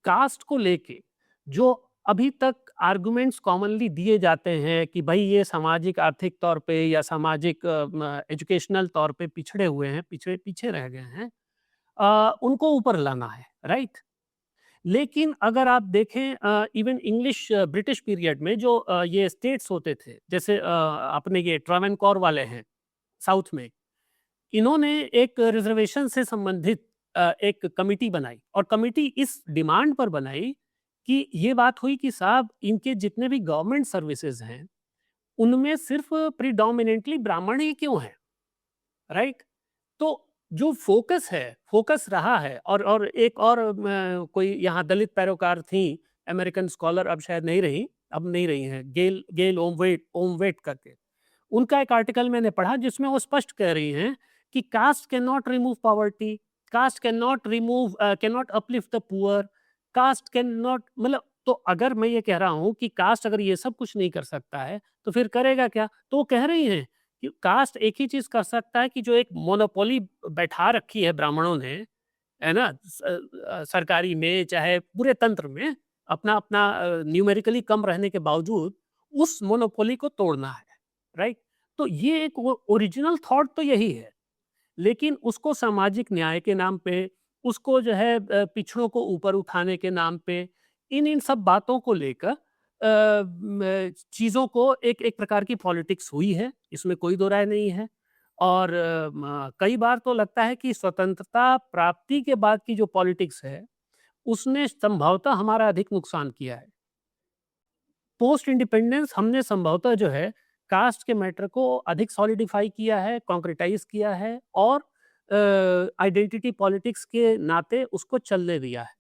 कास्ट को लेके जो अभी तक आर्गुमेंट्स कॉमनली दिए जाते हैं कि भाई ये सामाजिक आर्थिक तौर पे या सामाजिक एजुकेशनल तौर पे पिछड़े हुए हैं, पीछे पीछे रह गए हैं, उनको ऊपर लाना है, राइट? लेकिन अगर आप देखें इवन इंग्लिश ब्रिटिश पीरियड में जो ये स्टेट्स होते थे, जैसे अपने ये ट्रावेनकोर वाले हैं साउथ में, इन्होंने एक रिजर्वेशन से संबंधित एक कमिटी बनाई, और कमिटी इस डिमांड पर बनाई कि ये बात हुई कि साहब इनके जितने भी गवर्नमेंट सर्विसेज हैं, उनमें सिर्फ प्रीडोमिनेंटली ब्राह्मण ही क्यों हैं, राइट? तो जो फोकस रहा है, और एक और कोई यहाँ दलित पैरोकार थी, अमेरिकन स्कॉलर, अब शायद नहीं रही, अब नहीं रही हैं, गेल गेल ओमवेट करके। उनका एक आर्टिकल मैंने पढ़ा जिसमें वो स्पष्ट कह रही हैं कि caste can not remove poverty, caste can not uplift the poor, caste can not, मतलब तो अगर मैं ये कह रहा हूँ कि कास्ट अगर ये सब कुछ नहीं कर सकता है, तो फिर करेगा क्या? तो वो कह रही हैं कि कास्ट एक ही चीज़ कर सकता है कि जो एक मोनोपोली बैठा रखी है ब्राह्मणों ने, है ना? सरकारी में चाहे पूरे तंत्र में अपना न्यूमेरिकली कम रहने के बावजूद उस मोनोपोली को तोड़ना है, राइट? तो ये एक वो ओरिजिनल थॉट तो यही है, लेकिन उसको सामाजिक न्याय के नाम पे, उसको जो है पिछड़ों को ऊपर उठाने के नाम पे, इन सब बातों को लेकर चीज़ों को एक एक प्रकार की पॉलिटिक्स हुई है, इसमें कोई दो राय नहीं है। और कई बार तो लगता है कि स्वतंत्रता प्राप्ति के बाद की जो पॉलिटिक्स है, उसने संभवतः हमारा अधिक नुकसान किया है। पोस्ट इंडिपेंडेंस हमने संभवतः जो है कास्ट के मैटर को अधिक सॉलिडिफाई किया है, कॉन्क्रिटाइज़ किया है और आइडेंटिटी पॉलिटिक्स के नाते उसको चलने दिया है।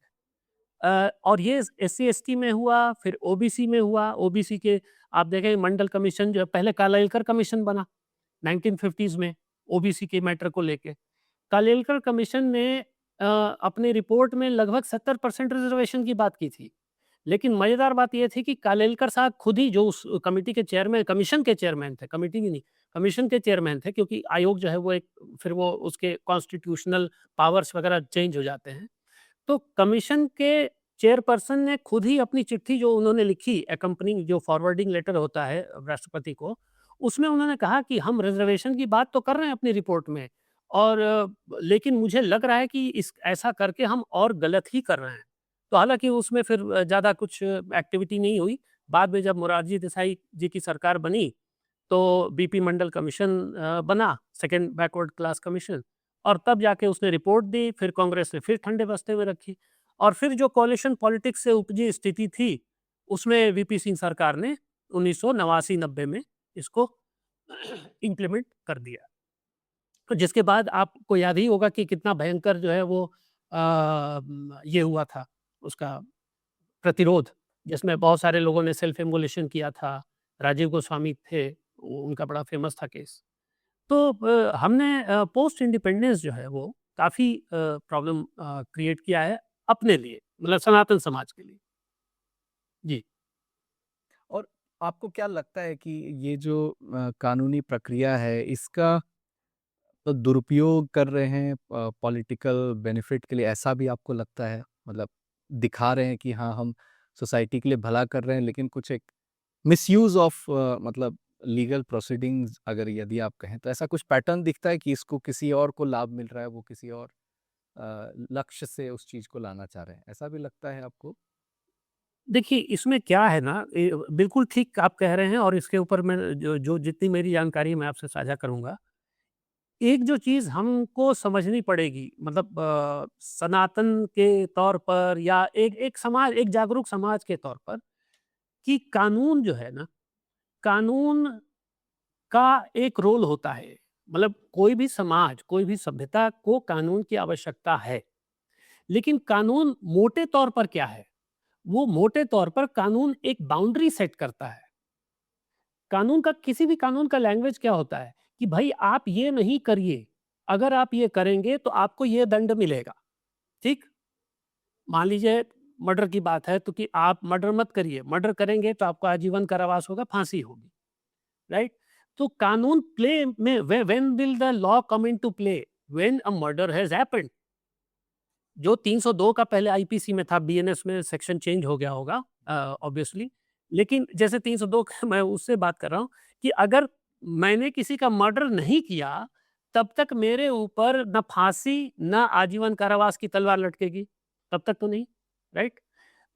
और ये एससी-एसटी में हुआ, फिर ओबीसी में हुआ, ओबीसी के आप देखें मंडल कमीशन जो है, पहले कालेलकर कमीशन बना 1950s में ओबीसी के मैटर को लेके। कालेलकर कमीशन ने अपनी रिपोर्ट में लगभग 70% रिजर्वेशन की बात की थी। लेकिन मज़ेदार बात ये थी कि कालेलकर साहब खुद ही जो उस कमिटी के चेयरमैन, कमीशन के चेयरमैन थे, कमिटी की नहीं, कमीशन के चेयरमैन थे, क्योंकि आयोग जो है वो एक, फिर वो उसके कॉन्स्टिट्यूशनल पावर्स वगैरह चेंज हो जाते हैं। तो कमीशन के चेयरपर्सन ने खुद ही अपनी चिट्ठी जो उन्होंने लिखी, एकम्पनिंग जो फॉरवर्डिंग लेटर होता है राष्ट्रपति को, उसमें उन्होंने कहा कि हम रिजर्वेशन की बात तो कर रहे हैं अपनी रिपोर्ट में, और लेकिन मुझे लग रहा है कि इस ऐसा करके हम और गलत ही कर रहे हैं। तो हालाँकि उसमें फिर ज़्यादा कुछ एक्टिविटी नहीं हुई। बाद में जब मोरारजी देसाई जी की सरकार बनी, तो बीपी मंडल कमीशन बना, सेकंड बैकवर्ड क्लास कमीशन, और तब जाके उसने रिपोर्ट दी, फिर कांग्रेस ने फिर ठंडे बस्ते में रखी, और फिर जो कोalition पॉलिटिक्स से उपजी स्थिति थी, उसमें वीपी सिंह सरकार ने 1989-90 में इसको इम्प्लीमेंट कर दिया। तो जिसके बाद आपको याद ही होगा कि कितना भयंकर जो है वो ये हुआ था, उसका प्रतिरोध, जिसमें बहुत सारे लोगों ने सेल्फ इमोलेशन किया था। राजीव गोस्वामी थे, उनका बड़ा फेमस था केस। तो हमने पोस्ट इंडिपेंडेंस जो है वो काफ़ी प्रॉब्लम क्रिएट किया है अपने लिए, मतलब सनातन समाज के लिए। जी। और आपको क्या लगता है कि ये जो कानूनी प्रक्रिया है, इसका तो दुरुपयोग कर रहे हैं पॉलिटिकल बेनिफिट के लिए, ऐसा भी आपको लगता है? मतलब दिखा रहे हैं कि हाँ, हम सोसाइटी के लिए भला कर रहे हैं, लेकिन कुछ एक मिसयूज़ ऑफ मतलब लीगल प्रोसीडिंग्स अगर यदि आप कहें, तो ऐसा कुछ पैटर्न दिखता है कि इसको किसी और को लाभ मिल रहा है, वो किसी और लक्ष्य से उस चीज़ को लाना चाह रहे हैं, ऐसा भी लगता है आपको? देखिए, इसमें क्या है ना, बिल्कुल ठीक आप कह रहे हैं, और इसके ऊपर मैं जो जो जितनी मेरी जानकारी है मैं आपसे साझा करूँगा। एक जो चीज़ हमको समझनी पड़ेगी, मतलब सनातन के तौर पर, या एक एक समाज, एक जागरूक समाज के तौर पर, कि कानून जो है ना, कानून का एक रोल होता है। मतलब कोई भी समाज, कोई भी सभ्यता को कानून की आवश्यकता है। लेकिन कानून मोटे तौर पर क्या है? वो मोटे तौर पर कानून एक बाउंड्री सेट करता है। कानून का, किसी भी कानून का लैंग्वेज क्या होता है कि भाई आप ये नहीं करिए, अगर आप ये करेंगे तो आपको ये दंड मिलेगा, ठीक? मान लीजिए मर्डर की बात है, तो कि आप मर्डर मत करिए, मर्डर करेंगे तो आपको आजीवन कारावास होगा, फांसी होगी, राइट? तो कानून प्ले में, when will the law come into play? When a murder has happened. जो 302 का पहले आईपीसी में था, बीएनएस में सेक्शन चेंज हो गया होगा ऑब्वियसली। लेकिन जैसे 302 का मैं उससे बात कर रहा हूँ कि अगर मैंने किसी का मर्डर नहीं किया, तब तक मेरे ऊपर ना फांसी, ना आजीवन कारावास की तलवार लटकेगी, तब तक तो नहीं, राइट?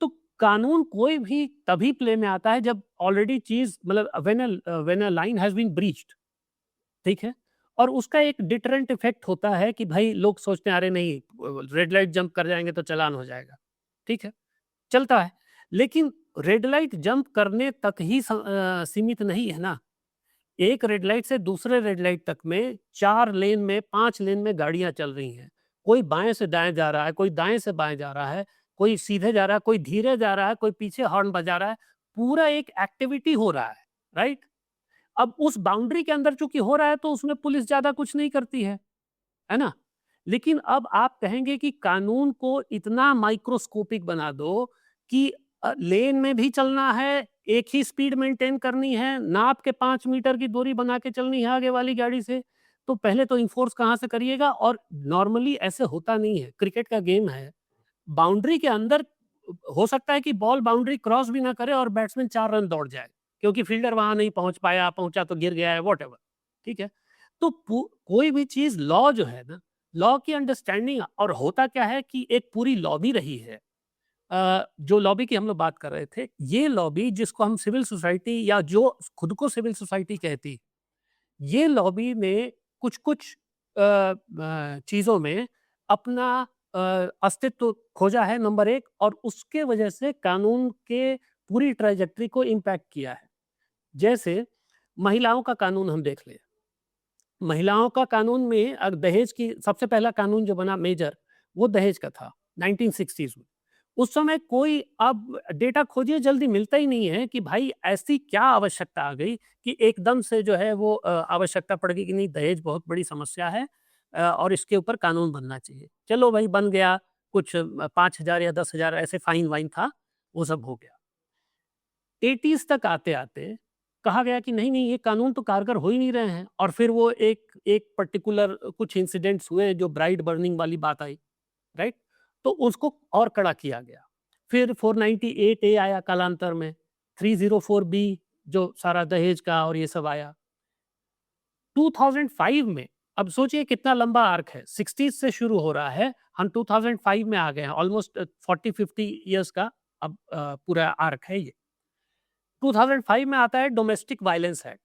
तो कानून कोई भी तभी प्ले में आता है जब ऑलरेडी चीज़, मतलब when a line has been breached, ठीक है? और उसका एक डिटरेंट इफ़ेक्ट होता है कि भाई लोग सोचते हैं अरे नहीं, रेड लाइट जंप कर जाएँगे तो चालान हो जाएगा, ठीक है? चलता है। लेकिन रेड लाइट जंप करने तक ही सीमित नहीं है ना। एक रेड लाइट से दूसरे रेड लाइट तक में 4 लेन में, 5 लेन में गाड़ियाँ चल रही हैं। कोई बाएँ से दाएँ जा रहा है, कोई दाएँ से बाएँ जा रहा है, कोई सीधे जा रहा है, कोई धीरे जा रहा है, कोई पीछे हॉर्न बजा रहा है। पूरा एक एक्टिविटी हो रहा है, राइट? अब उस बाउंड्री के अंदर चूंकि हो रहा है तो उसमें पुलिस ज्यादा कुछ नहीं करती है ना? लेकिन अब आप कहेंगे कि कानून को इतना माइक्रोस्कोपिक बना दो कि लेन में भी चलना है, एक ही स्पीड मेंटेन करनी है, नाप के 5 मीटर की दूरी बना के चलनी है आगे वाली गाड़ी से, तो पहले तो इन्फोर्स कहाँ से करिएगा? और नॉर्मली ऐसे होता नहीं है, क्रिकेट का गेम है, बाउंड्री के अंदर हो सकता है कि बॉल बाउंड्री क्रॉस भी ना करे और बैट्समैन 4 रन दौड़ जाए, क्योंकि फील्डर वहाँ नहीं पहुँच पाया, पहुँचा तो गिर गया है, व्हाटएवर, ठीक है? तो कोई भी चीज़ लॉ जो है ना, लॉ की अंडरस्टैंडिंग और होता क्या है कि एक पूरी लॉबी रही है। जो लॉबी की हम लोग बात कर रहे थे, ये लॉबी जिसको हम सिविल सोसाइटी या जो खुद को सिविल सोसाइटी कहती, ये लॉबी ने कुछ-कुछ चीज़ों में अपना अस्तित्व खोजा है नंबर 1, और उसके वजह से कानून के पूरी ट्रायजेक्टरी को इम्पैक्ट किया है। जैसे महिलाओं का कानून हम देख लें। महिलाओं का कानून में दहेज की सबसे पहला कानून जो बना मेजर, वो दहेज का था 1960s में। उस समय कोई अब डेटा खोजिए जल्दी मिलता ही नहीं है कि भाई ऐसी क्या आवश्यकता आ गई कि एकदम से जो है वो आवश्यकता पड़ गई कि नहीं दहेज बहुत बड़ी समस्या है और इसके ऊपर कानून बनना चाहिए। चलो भाई बन गया, कुछ 5,000 या 10,000 ऐसे फाइन वाइन था, वो सब हो गया। 80s तक आते-आते कहा गया कि नहीं, नहीं ये कानून तो कारगर हो ही नहीं रहे हैं, और फिर वो एक एक पर्टिकुलर कुछ इंसिडेंट्स हुए जो ब्राइड बर्निंग वाली बात आई, राइट? तो उसको और कड़ा किया गया। फिर 498 ए आया कालांतर में, 304 बी जो सारा दहेज का और ये सब आया। 2005 में, अब सोचिए कितना लंबा आर्क है, 60s से शुरू हो रहा है, हम 2005 में आ गए हैं, ऑलमोस्ट 40-50 इयर्स का अब पूरा आर्क है ये। 2005 में आता है domestic violence act,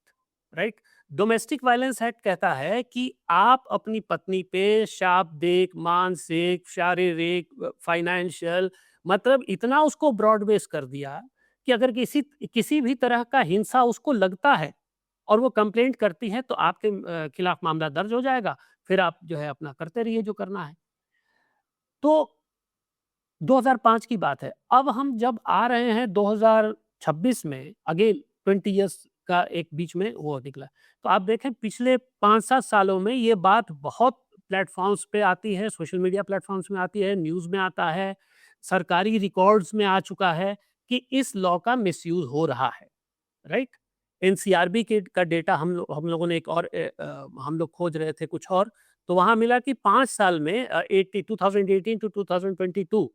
right? Domestic violence act कहता है कि आप अपनी पत्नी पे शाब्दिक, मानसिक, शारीरिक, फाइनेंशियल, मतलब इतना उसको ब्रॉड बेस कर दिया कि अगर किसी किसी भी तरह का हिंसा उसको लगता है और वो कंप्लेंट करती है तो आपके खिलाफ मामला दर्ज हो जाएगा। फिर आप जो है अपना करते रहिए जो करना है। तो 2005 की बात है। अब हम जब आ रहे हैं 2026 में, अगेन 20 इयर्स का एक बीच में वो निकला। तो आप देखें पिछले 5-7 सालों में ये बात बहुत प्लेटफ़ॉर्म्स पे आती है, सोशल मीडिया प्लेटफ़ॉर्म्स में आती है, न्यूज़ में आता है, सरकारी रिकॉर्ड्स में आ चुका है कि इस लॉ का मिसयूज़ हो रहा है, राइट? एनसीआरबी के का डेटा हम लोगों ने एक और हम लोग खोज रहे थे कुछ और, तो वहाँ मिला कि 5 साल में 2018 टू 2022,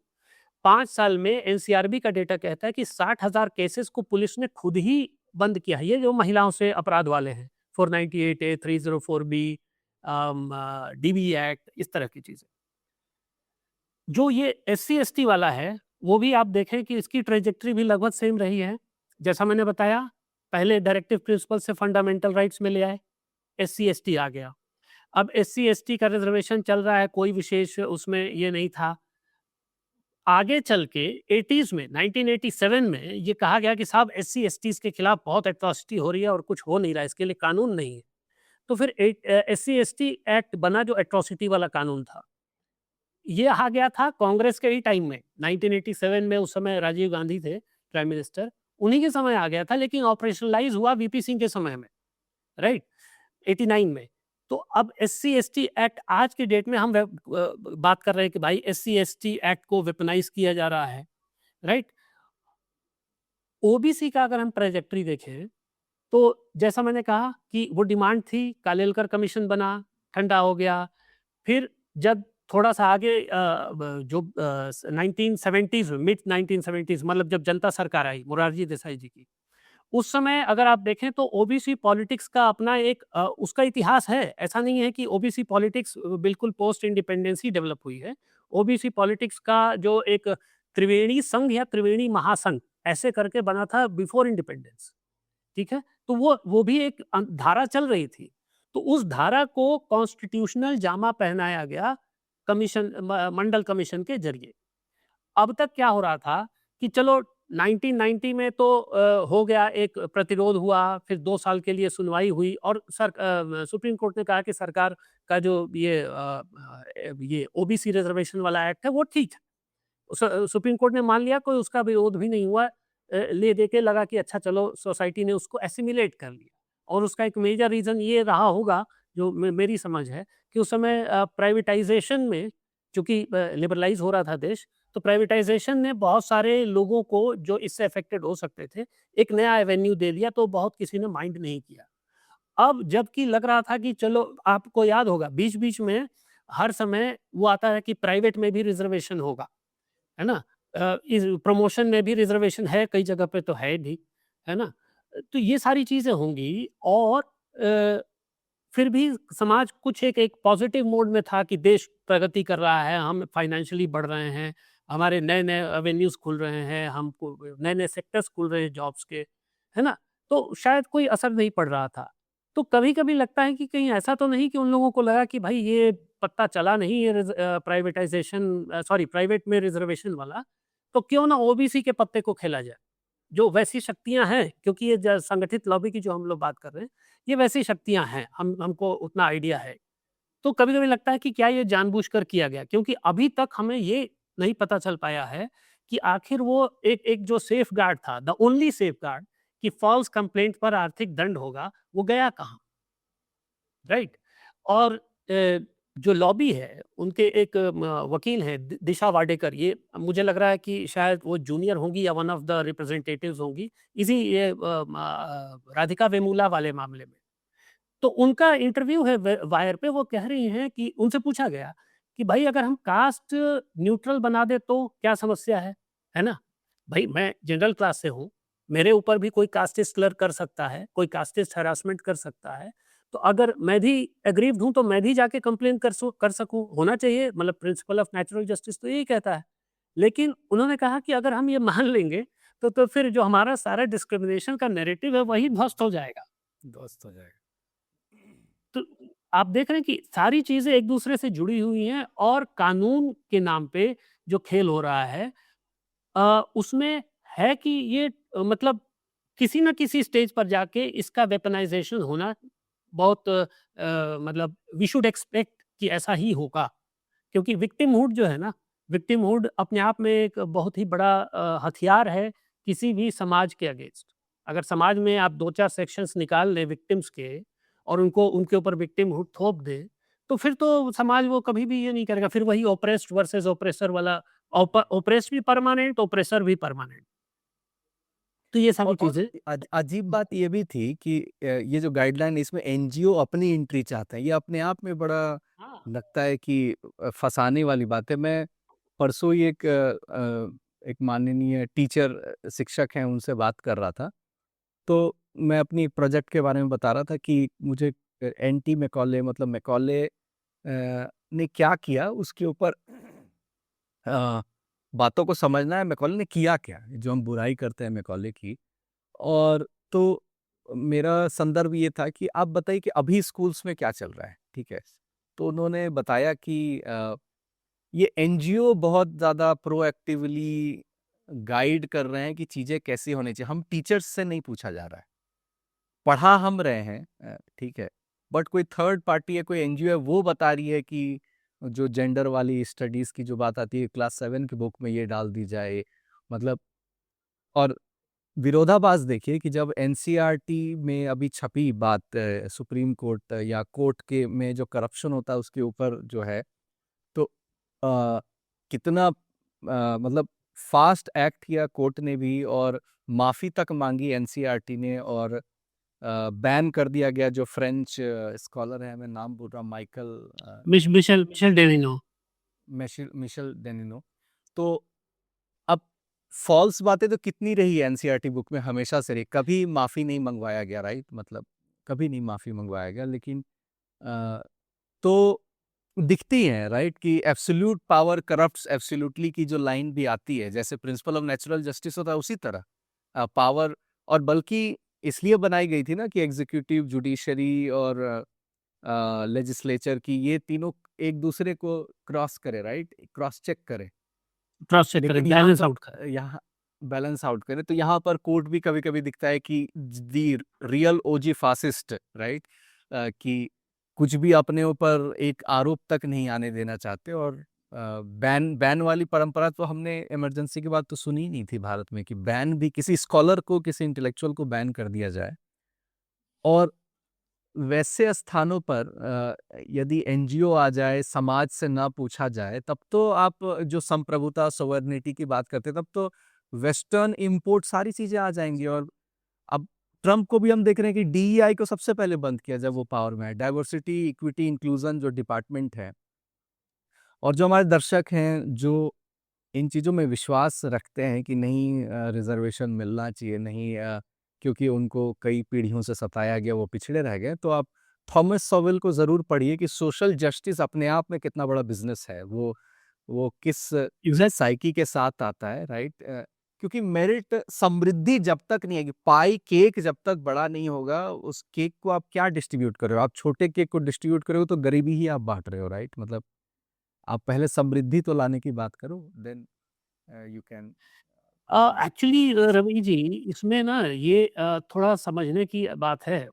5 साल में एनसीआरबी का डेटा कहता है कि 60,000 केसेस को पुलिस ने खुद ही बंद किया है। ये जो महिलाओं से अपराध वाले हैं, 498 ए, 304 बी, डीबी एक्ट, इस तरह की चीज़ें। जो ये एससी एसटी वाला है, वो भी आप देखें कि इसकी ट्रैजेक्टरी भी लगभग सेम रही है। जैसा मैंने बताया, पहले डायरेक्टिव प्रिंसिपल से फंडामेंटल राइट्स में ले आए, एससी एसटी आ गया। अब एससी एसटी का रिजर्वेशन चल रहा है, कोई विशेष उसमें ये नहीं था। आगे चल के 80s में, 1987 में ये कहा गया कि साहब एससी एसटीज़ के खिलाफ बहुत एट्रॉसिटी हो रही है और कुछ हो नहीं रहा है, इसके लिए कानून नहीं है। तो फिर एससी एसटी एक्ट बना जो एट्रॉसिटी वाला कानून था। ये आ गया था कांग्रेस के ही टाइम में, 1987 में, उस समय राजीव गांधी थे प्राइम मिनिस्टर, उन्हीं के समय आ गया था, लेकिन ऑपरेशनलाइज़ हुआ वीपी सिंह के समय में, राइट? 89 में। तो अब एससी एसटी एक्ट आज के डेट में हम बात कर रहे हैं कि भाई एससी एसटी एक्ट को वेपनाइज़ किया जा रहा है, राइट? ओबीसी का अगर हम ट्रैजेक्टरी देखें, तो जैसा मैंने कहा कि वो डिमांड थी, कालेलकर कमीशन बना, ठंडा हो गया। फिर जब थोड़ा-सा आगे 1970s में, मिड 1970s, मतलब जब जनता सरकार आई मोरारजी देसाई जी की, उस समय अगर आप देखें तो ओबीसी पॉलिटिक्स का अपना एक उसका इतिहास है। ऐसा नहीं है कि ओबीसी पॉलिटिक्स बिल्कुल पोस्ट इंडिपेंडेंस ही डेवलप हुई है। ओबीसी पॉलिटिक्स का जो एक त्रिवेणी संघ या त्रिवेणी महासंघ ऐसे करके बना था बिफोर इंडिपेंडेंस, ठीक है? तो वो भी एक धारा चल रही थी। तो उस धारा को कॉन्स्टिट्यूशनल जामा पहनाया गया मंडल कमीशन के ज़रिए। अब तक क्या हो रहा था कि चलो 1990 में तो हो गया, एक प्रतिरोध हुआ, फिर 2 साल के लिए सुनवाई हुई और सुप्रीम कोर्ट ने कहा कि सरकार का जो ये ओबीसी रिजर्वेशन वाला एक्ट है वो ठीक है। सुप्रीम कोर्ट ने मान लिया, कोई उसका विरोध भी नहीं हुआ। ले दे के लगा कि अच्छा चलो सोसाइटी ने उसको एसिमिलेट कर लिया। और उसका एक मेजर रीज़न ये रहा होगा, जो मेरी समझ है, कि उस समय प्राइवेटाइजेशन में, चूँकि लिबरलाइज़ हो रहा था देश, तो प्राइवेटाइजेशन ने बहुत सारे लोगों को जो इससे अफ़ेक्टेड हो सकते थे, एक नया एवेन्यू दे दिया, तो बहुत किसी ने माइंड नहीं किया। अब जबकि लग रहा था कि चलो, आपको याद होगा बीच-बीच में हर समय वो आता है कि प्राइवेट में भी रिज़र्वेशन होगा, है ना? इस प्रमोशन में भी रिज़र्वेशन है, कई जगह पे तो है भी, है ना? तो ये सारी चीज़ें होंगी, और अ, फिर भी समाज कुछ एक एक पॉज़िटिव मोड में था कि देश प्रगति कर रहा है, हम फाइनेंशियली बढ़ रहे हैं, हमारे नए-नए एवेन्यूज़ खुल रहे हैं, हमको नए-नए सेक्टर्स खुल रहे हैं जॉब्स के, है ना? तो शायद कोई असर नहीं पड़ रहा था। तो कभी-कभी लगता है कि कहीं ऐसा तो नहीं कि उन लोगों को लगा कि भाई ये पत्ता चला नहीं, ये प्राइवेटाइज़ेशन, सॉरी, प्राइवेट में रिज़र्वेशन वाला, तो क्यों ना ओबीसी के पत्ते को खेला जाए। जो वैसी शक्तियाँ हैं, क्योंकि ये ज संगठित लॉबी की जो हम लोग बात कर रहे हैं, ये वैसी शक्तियाँ हैं, हमको उतना आइडिया है। तो कभी-कभी लगता है कि क्या ये जानबूझकर किया गया? क्योंकि अभी तक हमें ये नहीं पता चल पाया है कि आखिर वो एक एक जो सेफगार्ड था, द ओनली सेफगार्ड, कि फ़ॉल्स कंप्लेंट पर आर्थिक दंड होगा, वो गया कहाँ? राइट? और जो लॉबी है, उनके एक वकील हैं, दिशा वाडेकर, ये मुझे लग रहा है कि शायद वो जूनियर होंगी या वन ऑफ द रिप्रेजेंटेटिव्स होंगी, इसी ये राधिका वेमुला वाले मामले में। तो उनका इंटरव्यू है वायर पे, वो कह रही हैं कि उनसे पूछा गया कि भाई अगर हम कास्ट न्यूट्रल बना दे तो क्या समस्या है ना? भाई मैं जनरल क्लास से हूँ, मेरे ऊपर भी कोई कास्टिस्ट क्लर्क कर सकता है, कोई कास्टिस्ट हैरासमेंट कर सकता है, तो अगर मैं भी एग्रीव्ड हूँ तो मैं भी जाके कंप्लेन कर सकूँ, होना चाहिए, मतलब प्रिंसिपल ऑफ नेचुरल जस्टिस तो यही कहता है। लेकिन उन्होंने कहा कि अगर हम ये मान लेंगे तो फिर जो हमारा सारा डिस्क्रिमिनेशन का नैरेटिव है वही ध्वस्त हो जाएगा। ध्वस्त हो जाएगा। तो आप देख रहे हैं कि सारी चीज़ें एक-दूसरे से जुड़ी हुई हैं, और कानून के नाम पे जो खेल हो रहा है, उसमें है कि ये मतलब किसी न किसी स्टेज पर जाके इसका वेपनाइज़ेशन होना बहुत मतलब वी शुड एक्सपेक्ट कि ऐसा ही होगा। क्योंकि विक्टिमहुड जो है ना, विक्टिमहुड अपने आप में एक बहुत ही बड़ा हथियार है किसी भी समाज के अगेंस्ट। अगर समाज में आप 2-4 सेक्शंस निकाल लें विक्टिम्स के, और उनको उनके ऊपर विक्टिमहुड थोप दें, तो फिर तो समाज वो कभी भी ये नहीं करेगा। फिर वही ऑप्रेस्ड वर्सेस ऑप्रेसर वाला, ऑप्रेस्ड भी परमानेंट, ऑप्रेसर भी परमानेंट। तो ये सारी और चीज़ें। अजीब बात ये भी थी कि ये जो गाइडलाइन, इसमें एनजीओ अपनी एंट्री चाहते हैं। ये अपने आप में बड़ा हाँ। लगता है कि फँसाने वाली बात है। मैं परसों ही एक माननीय टीचर, शिक्षक हैं, उनसे बात कर रहा था। तो मैं अपनी प्रोजेक्ट के बारे में बता रहा था कि मुझे एंटी मैकॉले, मतलब मैकॉले ने क्या किया उसके ऊपर अ, बातों को समझना है, मैकॉले ने किया क्या, जो हम बुराई करते हैं मैकॉले की। और तो मेरा संदर्भ ये था कि आप बताइए कि अभी स्कूल्स में क्या चल रहा है, ठीक है? तो उन्होंने बताया कि ये एनजीओ बहुत ज़्यादा प्रोएक्टिवली गाइड कर रहे हैं कि चीज़ें कैसी होनी चाहिए। हम टीचर्स से नहीं पूछा जा रहा है। पढ़ा हम रहे हैं, ठीक है, बट कोई थर्ड पार्टी है, कोई एनजीओ है, वो बता रही है कि जो जेंडर वाली स्टडीज की जो बात आती है क्लास 7 की बुक में ये डाल दी जाए, मतलब। और विरोधाभास देखिए कि जब एनसीईआरटी में अभी छपी बात, सुप्रीम कोर्ट या कोर्ट के में जो करप्शन होता है उसके ऊपर जो है, तो कितना मतलब फास्ट एक्ट किया कोर्ट ने भी, और माफी तक मांगी एनसीईआरटी ने, और बैन कर दिया गया जो फ्रेंच स्कॉलर है, मैं नाम बोल रहा हूँ, Michael Michel Michel Danino. Michel Michel Danino. तो अब फॉल्स बातें तो कितनी रही है एनसीईआरटी बुक में, हमेशा से रही, कभी माफी नहीं मंगवाया गया, राइट, मतलब कभी नहीं माफी मंगवाया गया। लेकिन अ, तो दिखती है, राइट, कि एब्सोल्यूट पावर करप्ट्स एब्सोल्यूटली की जो लाइन भी आती है, जैसे प्रिंसिपल ऑफ नेचुरल जस्टिस होता है उसी तरह पावर। और बल्कि इसलिए बनाई गई थी ना कि एग्जीक्यूटिव, जुडिशरी और लेजिस्लेचर की, ये तीनों एक दूसरे को क्रॉस करे, राइट, क्रॉस चेक करे। क्रॉस चेक करें, लेकिन यहाँ बैलेंस पर आउट करें। यहाँ बैलेंस आउट करे, तो यहाँ पर कोर्ट भी कभी कभी दिखता है कि दी रियल ओजी फासिस्ट, राइट, कि कुछ भी अपने ऊपर एक आरोप तक नहीं आने देना चाहते, और बैन बैन वाली परंपरा तो हमने इमरजेंसी के बाद तो सुनी ही नहीं थी भारत में कि बैन भी किसी स्कॉलर को, किसी इंटेलेक्चुअल को बैन कर दिया जाए। और वैसे स्थानों पर यदि एनजीओ आ जाए, समाज से ना पूछा जाए, तब तो आप जो संप्रभुता, सॉवरेनिटी की बात करते हैं, तब तो वेस्टर्न इम्पोर्ट सारी चीजें आ जाएंगी। और अब ट्रम्प को भी हम देख रहे हैं कि डीईआई को सबसे पहले बंद किया जब वो पावर में है, डाइवर्सिटी, इक्विटी, इंक्लूजन जो डिपार्टमेंट है। और जो हमारे दर्शक हैं, जो इन चीज़ों में विश्वास रखते हैं कि नहीं रिजर्वेशन मिलना चाहिए, नहीं क्योंकि उनको कई पीढ़ियों से सताया गया, वो पिछड़े रह गए, तो आप थॉमस सॉवेल को ज़रूर पढ़िए कि सोशल जस्टिस अपने आप में कितना बड़ा बिजनेस है। वो किस साइकी के साथ आता है, राइट? क्योंकि मेरिट, समृद्धि जब तक नहीं आएगी, पाई केक जब तक बड़ा नहीं होगा, उस केक को आप क्या डिस्ट्रीब्यूट कर रहे हो? आप छोटे केक को डिस्ट्रीब्यूट कर रहे हो तो गरीबी ही आप बांट रहे हो, राइट? मतलब आप पहले समृद्धि तो लाने की बात करो, then you can. Actually Ravi ji, इसमें ना ये थोड़ा समझने की बात है।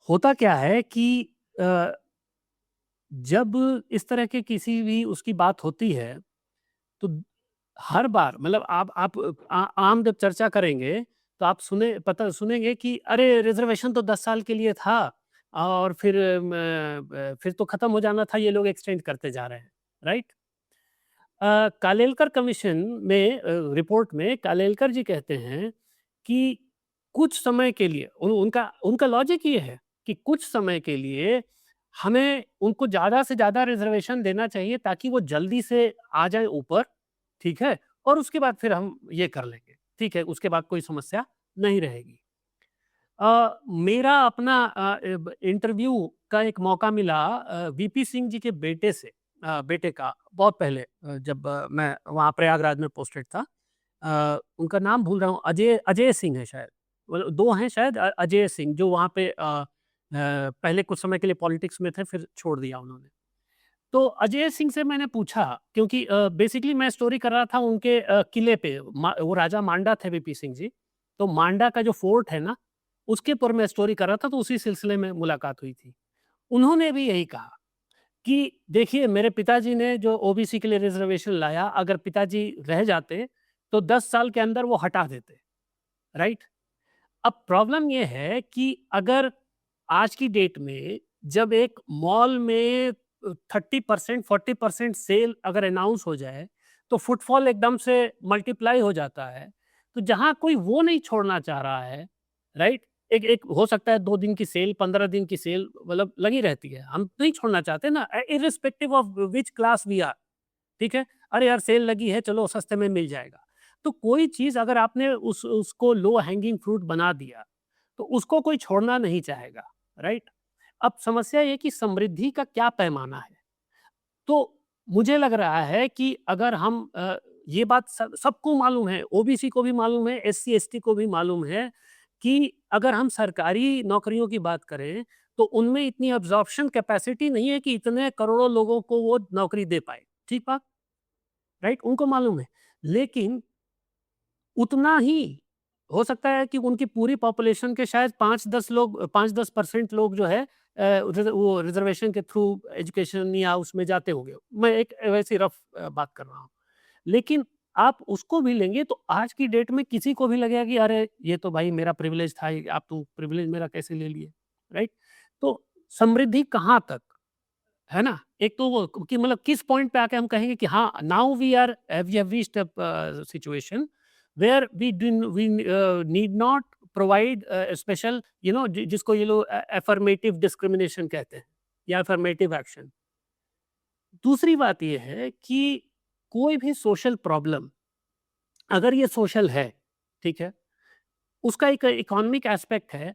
होता क्या है कि अ, जब इस तरह के किसी भी उसकी बात होती है, तो हर बार मतलब आप आम जब चर्चा करेंगे, तो आप सुनेंगे कि अरे रिजर्वेशन तो 10 साल के लिए था और फिर तो खत्म हो जाना था, ये लोग एक्सटेंड करते जा रहे हैं, राइट? कालेलकर कमीशन में रिपोर्ट में कालेलकर जी कहते हैं कि कुछ समय के लिए उनका उनका लॉजिक ये है कि कुछ समय के लिए हमें उनको ज़्यादा से ज़्यादा रिजर्वेशन देना चाहिए ताकि वो जल्दी से आ जाएं ऊपर, ठीक है? और उसके बाद फिर हम ये कर लेंगे, ठीक है? उसके बाद कोई समस्या नहीं रहेगी। मेरा अपना इंटरव्यू का एक मौका मिला वीपी सिंह जी के बेटे का बहुत पहले, जब मैं वहाँ प्रयागराज में पोस्टेड था। उनका नाम भूल रहा हूँ, अजय अजय सिंह है शायद, मतलब 2 हैं शायद, अजय सिंह जो वहाँ पे पहले कुछ समय के लिए पॉलिटिक्स में थे, फिर छोड़ दिया उन्होंने। तो अजय सिंह से मैंने पूछा, क्योंकि बेसिकली मैं स्टोरी कर रहा था उनके किले पे, वो राजा मांडा थे वीपी सिंह जी, तो मांडा का जो फोर्ट है ना, उसके ऊपर मैं स्टोरी कर रहा था, तो उसी सिलसिले में मुलाकात हुई थी। उन्होंने भी यही कहा कि देखिए मेरे पिताजी ने जो ओबीसी के लिए रिजर्वेशन लाया, अगर पिताजी रह जाते तो 10 साल के अंदर वो हटा देते, राइट? अब प्रॉब्लम ये है कि अगर आज की डेट में जब एक मॉल में 30% 40% सेल अगर अनाउंस हो जाए, तो फुटफॉल एकदम से मल्टीप्लाई हो जाता है। तो जहाँ कोई वो नहीं छोड़ना चाह रहा है, राइट? एक एक हो सकता है 2 दिन की सेल, 15 दिन की सेल मतलब लगी रहती है। हम नहीं छोड़ना चाहते ना, irrespective of which class we are, ठीक है? अरे यार सेल लगी है, चलो सस्ते में मिल जाएगा। तो कोई चीज़ अगर आपने उसको लो हैंगिंग फ्रूट बना दिया, तो उसको कोई छोड़ना नहीं चाहेगा, राइट? अब समस्या ये है कि समृद्धि का क्या पैमाना है? तो मुझे लग रहा है कि अगर हम ये बात सबको मालूम है, ओबीसी को भी मालूम है, एससी, एसटी को भी मालूम है कि अगर हम सरकारी नौकरियों की बात करें, तो उनमें इतनी अब्ज़ॉर्प्शन कैपेसिटी नहीं है कि इतने करोड़ों लोगों को वो नौकरी दे पाए, ठीक बात? राइट? उनको मालूम है। लेकिन उतना ही हो सकता है कि उनकी पूरी पॉपुलेशन के शायद 5-10% लोग जो है वो रिज़र्वेशन के थ्रू एजुकेशन या उसमें जाते होंगे। मैं एक वैसी रफ़ बात कर रहा हूँ। लेकिन आप उसको भी लेंगे तो आज की डेट में किसी को भी लगेगा कि अरे! ये तो भाई मेरा प्रिविलेज था, ये आप तो प्रिविलेज मेरा कैसे ले लिए, राइट? तो समृद्धि कहाँ तक? है ना? एक तो वो कि मतलब किस पॉइंट पे आके हम कहेंगे कि हाँ, now we have reached situation where we need not provide special जिसको ये लोग अफर्मेटिव डिस्क्रिमिनेशन कहते हैं या अफर्मेटिव एक्शन। दूसरी बात ये है कि कोई भी सोशल प्रॉब्लम अगर ये सोशल है, ठीक है? उसका एक इकोनॉमिक एस्पेक्ट है,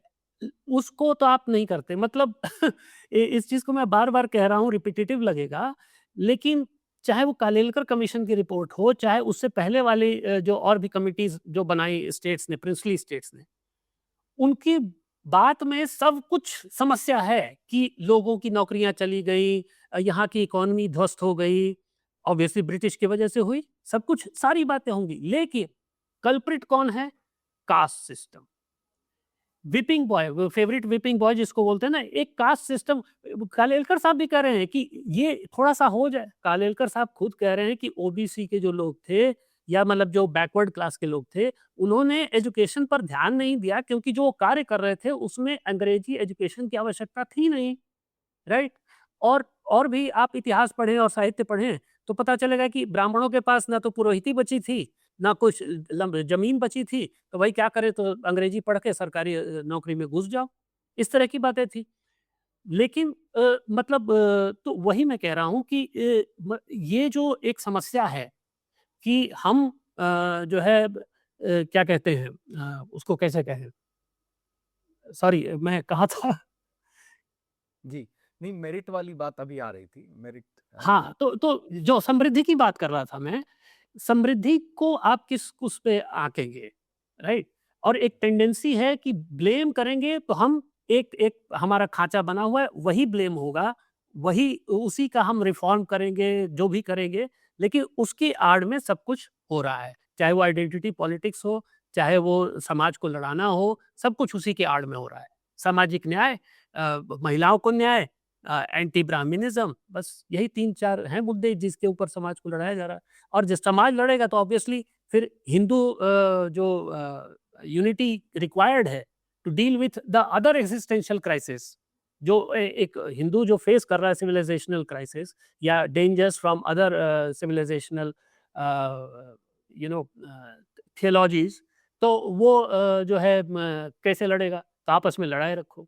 उसको तो आप नहीं करते मतलब इस चीज़ को मैं बार-बार कह रहा हूँ, रिपिटिटिव लगेगा, लेकिन चाहे वो कालेलकर कमीशन की रिपोर्ट हो, चाहे उससे पहले वाली जो और भी कमिटीज़ जो बनाई स्टेट्स ने, प्रिंसली स्टेट्स ने, उनकी बात में सब कुछ समस्या है कि लोगों की नौकरियाँ चली गई, यहाँ की इकोनॉमी ध्वस्त हो गई, ऑब्वियसली ब्रिटिश की वजह से हुई, सब कुछ सारी बातें होंगी, लेकिन कल्प्रिट कौन है? Caste system. विपिंग बॉय, वो फेवरेट विपिंग बॉय जिसको बोलते हैं ना, एक कास्ट सिस्टम। कालेलकर साहब भी कह रहे हैं कि ये थोड़ा-सा हो जाए। कालेलकर साहब खुद कह रहे हैं कि ओबीसी के जो लोग थे या मतलब जो बैकवर्ड क्लास के लोग थे, उन्होंने एजुकेशन पर ध्यान नहीं दिया क्योंकि जो वो कार्य कर रहे थे उसमें अंग्रेजी एजुकेशन की आवश्यकता थी नहीं, राइट? और भी आप इतिहास पढ़ें और साहित्य पढ़ें तो पता चलेगा कि ब्राह्मणों के पास ना तो पुरोहिती बची थी, ना कुछ ज़मीन बची थी, तो भाई क्या करें, तो अंग्रेजी पढ़ के सरकारी नौकरी में घुस जाओ। इस तरह की बातें थी। लेकिन मतलब तो वही मैं कह रहा हूँ कि ये जो एक समस्या है कि हम जो है क्या कहते हैं, उसको कैसे कहें? सॉरी, मैं कहाँ था? जी। नहीं, मेरिट वाली बात अभी आ रही थी। मेरिट हाँ, तो जो समृद्धि की बात कर रहा था मैं, समृद्धि को आप किस उस पे आँकेंगे, राइट? और एक टेंडेंसी है कि ब्लेम करेंगे तो हम एक एक हमारा खाँचा बना हुआ है, वही ब्लेम होगा, वही उसी का हम रिफ़ॉर्म करेंगे, जो भी करेंगे, लेकिन उसकी आड़ में सब कुछ हो रहा है। चाहे वो आइडेंटिटी पॉलिटिक्स हो, चाहे वो समाज को लड़ाना हो, सब कुछ उसी के आड़ में हो रहा है। सामाजिक न्याय, महिलाओं को न्याय, एंटी ब्राह्मणिज़्म, बस यही 3-4 हैं मुद्दे जिसके ऊपर समाज को लड़ाया जा रहा है। और जब समाज लड़ेगा तो ऑब्वियसली फिर हिंदू जो यूनिटी रिक्वायर्ड है to deal with the other existential crisis, जो एक हिंदू जो फेस कर रहा है सिविलाइजेशनल क्राइसिस या dangers from other civilisational you know theologies, तो वो जो है कैसे लड़ेगा, तो आपस में लड़ाई रखो,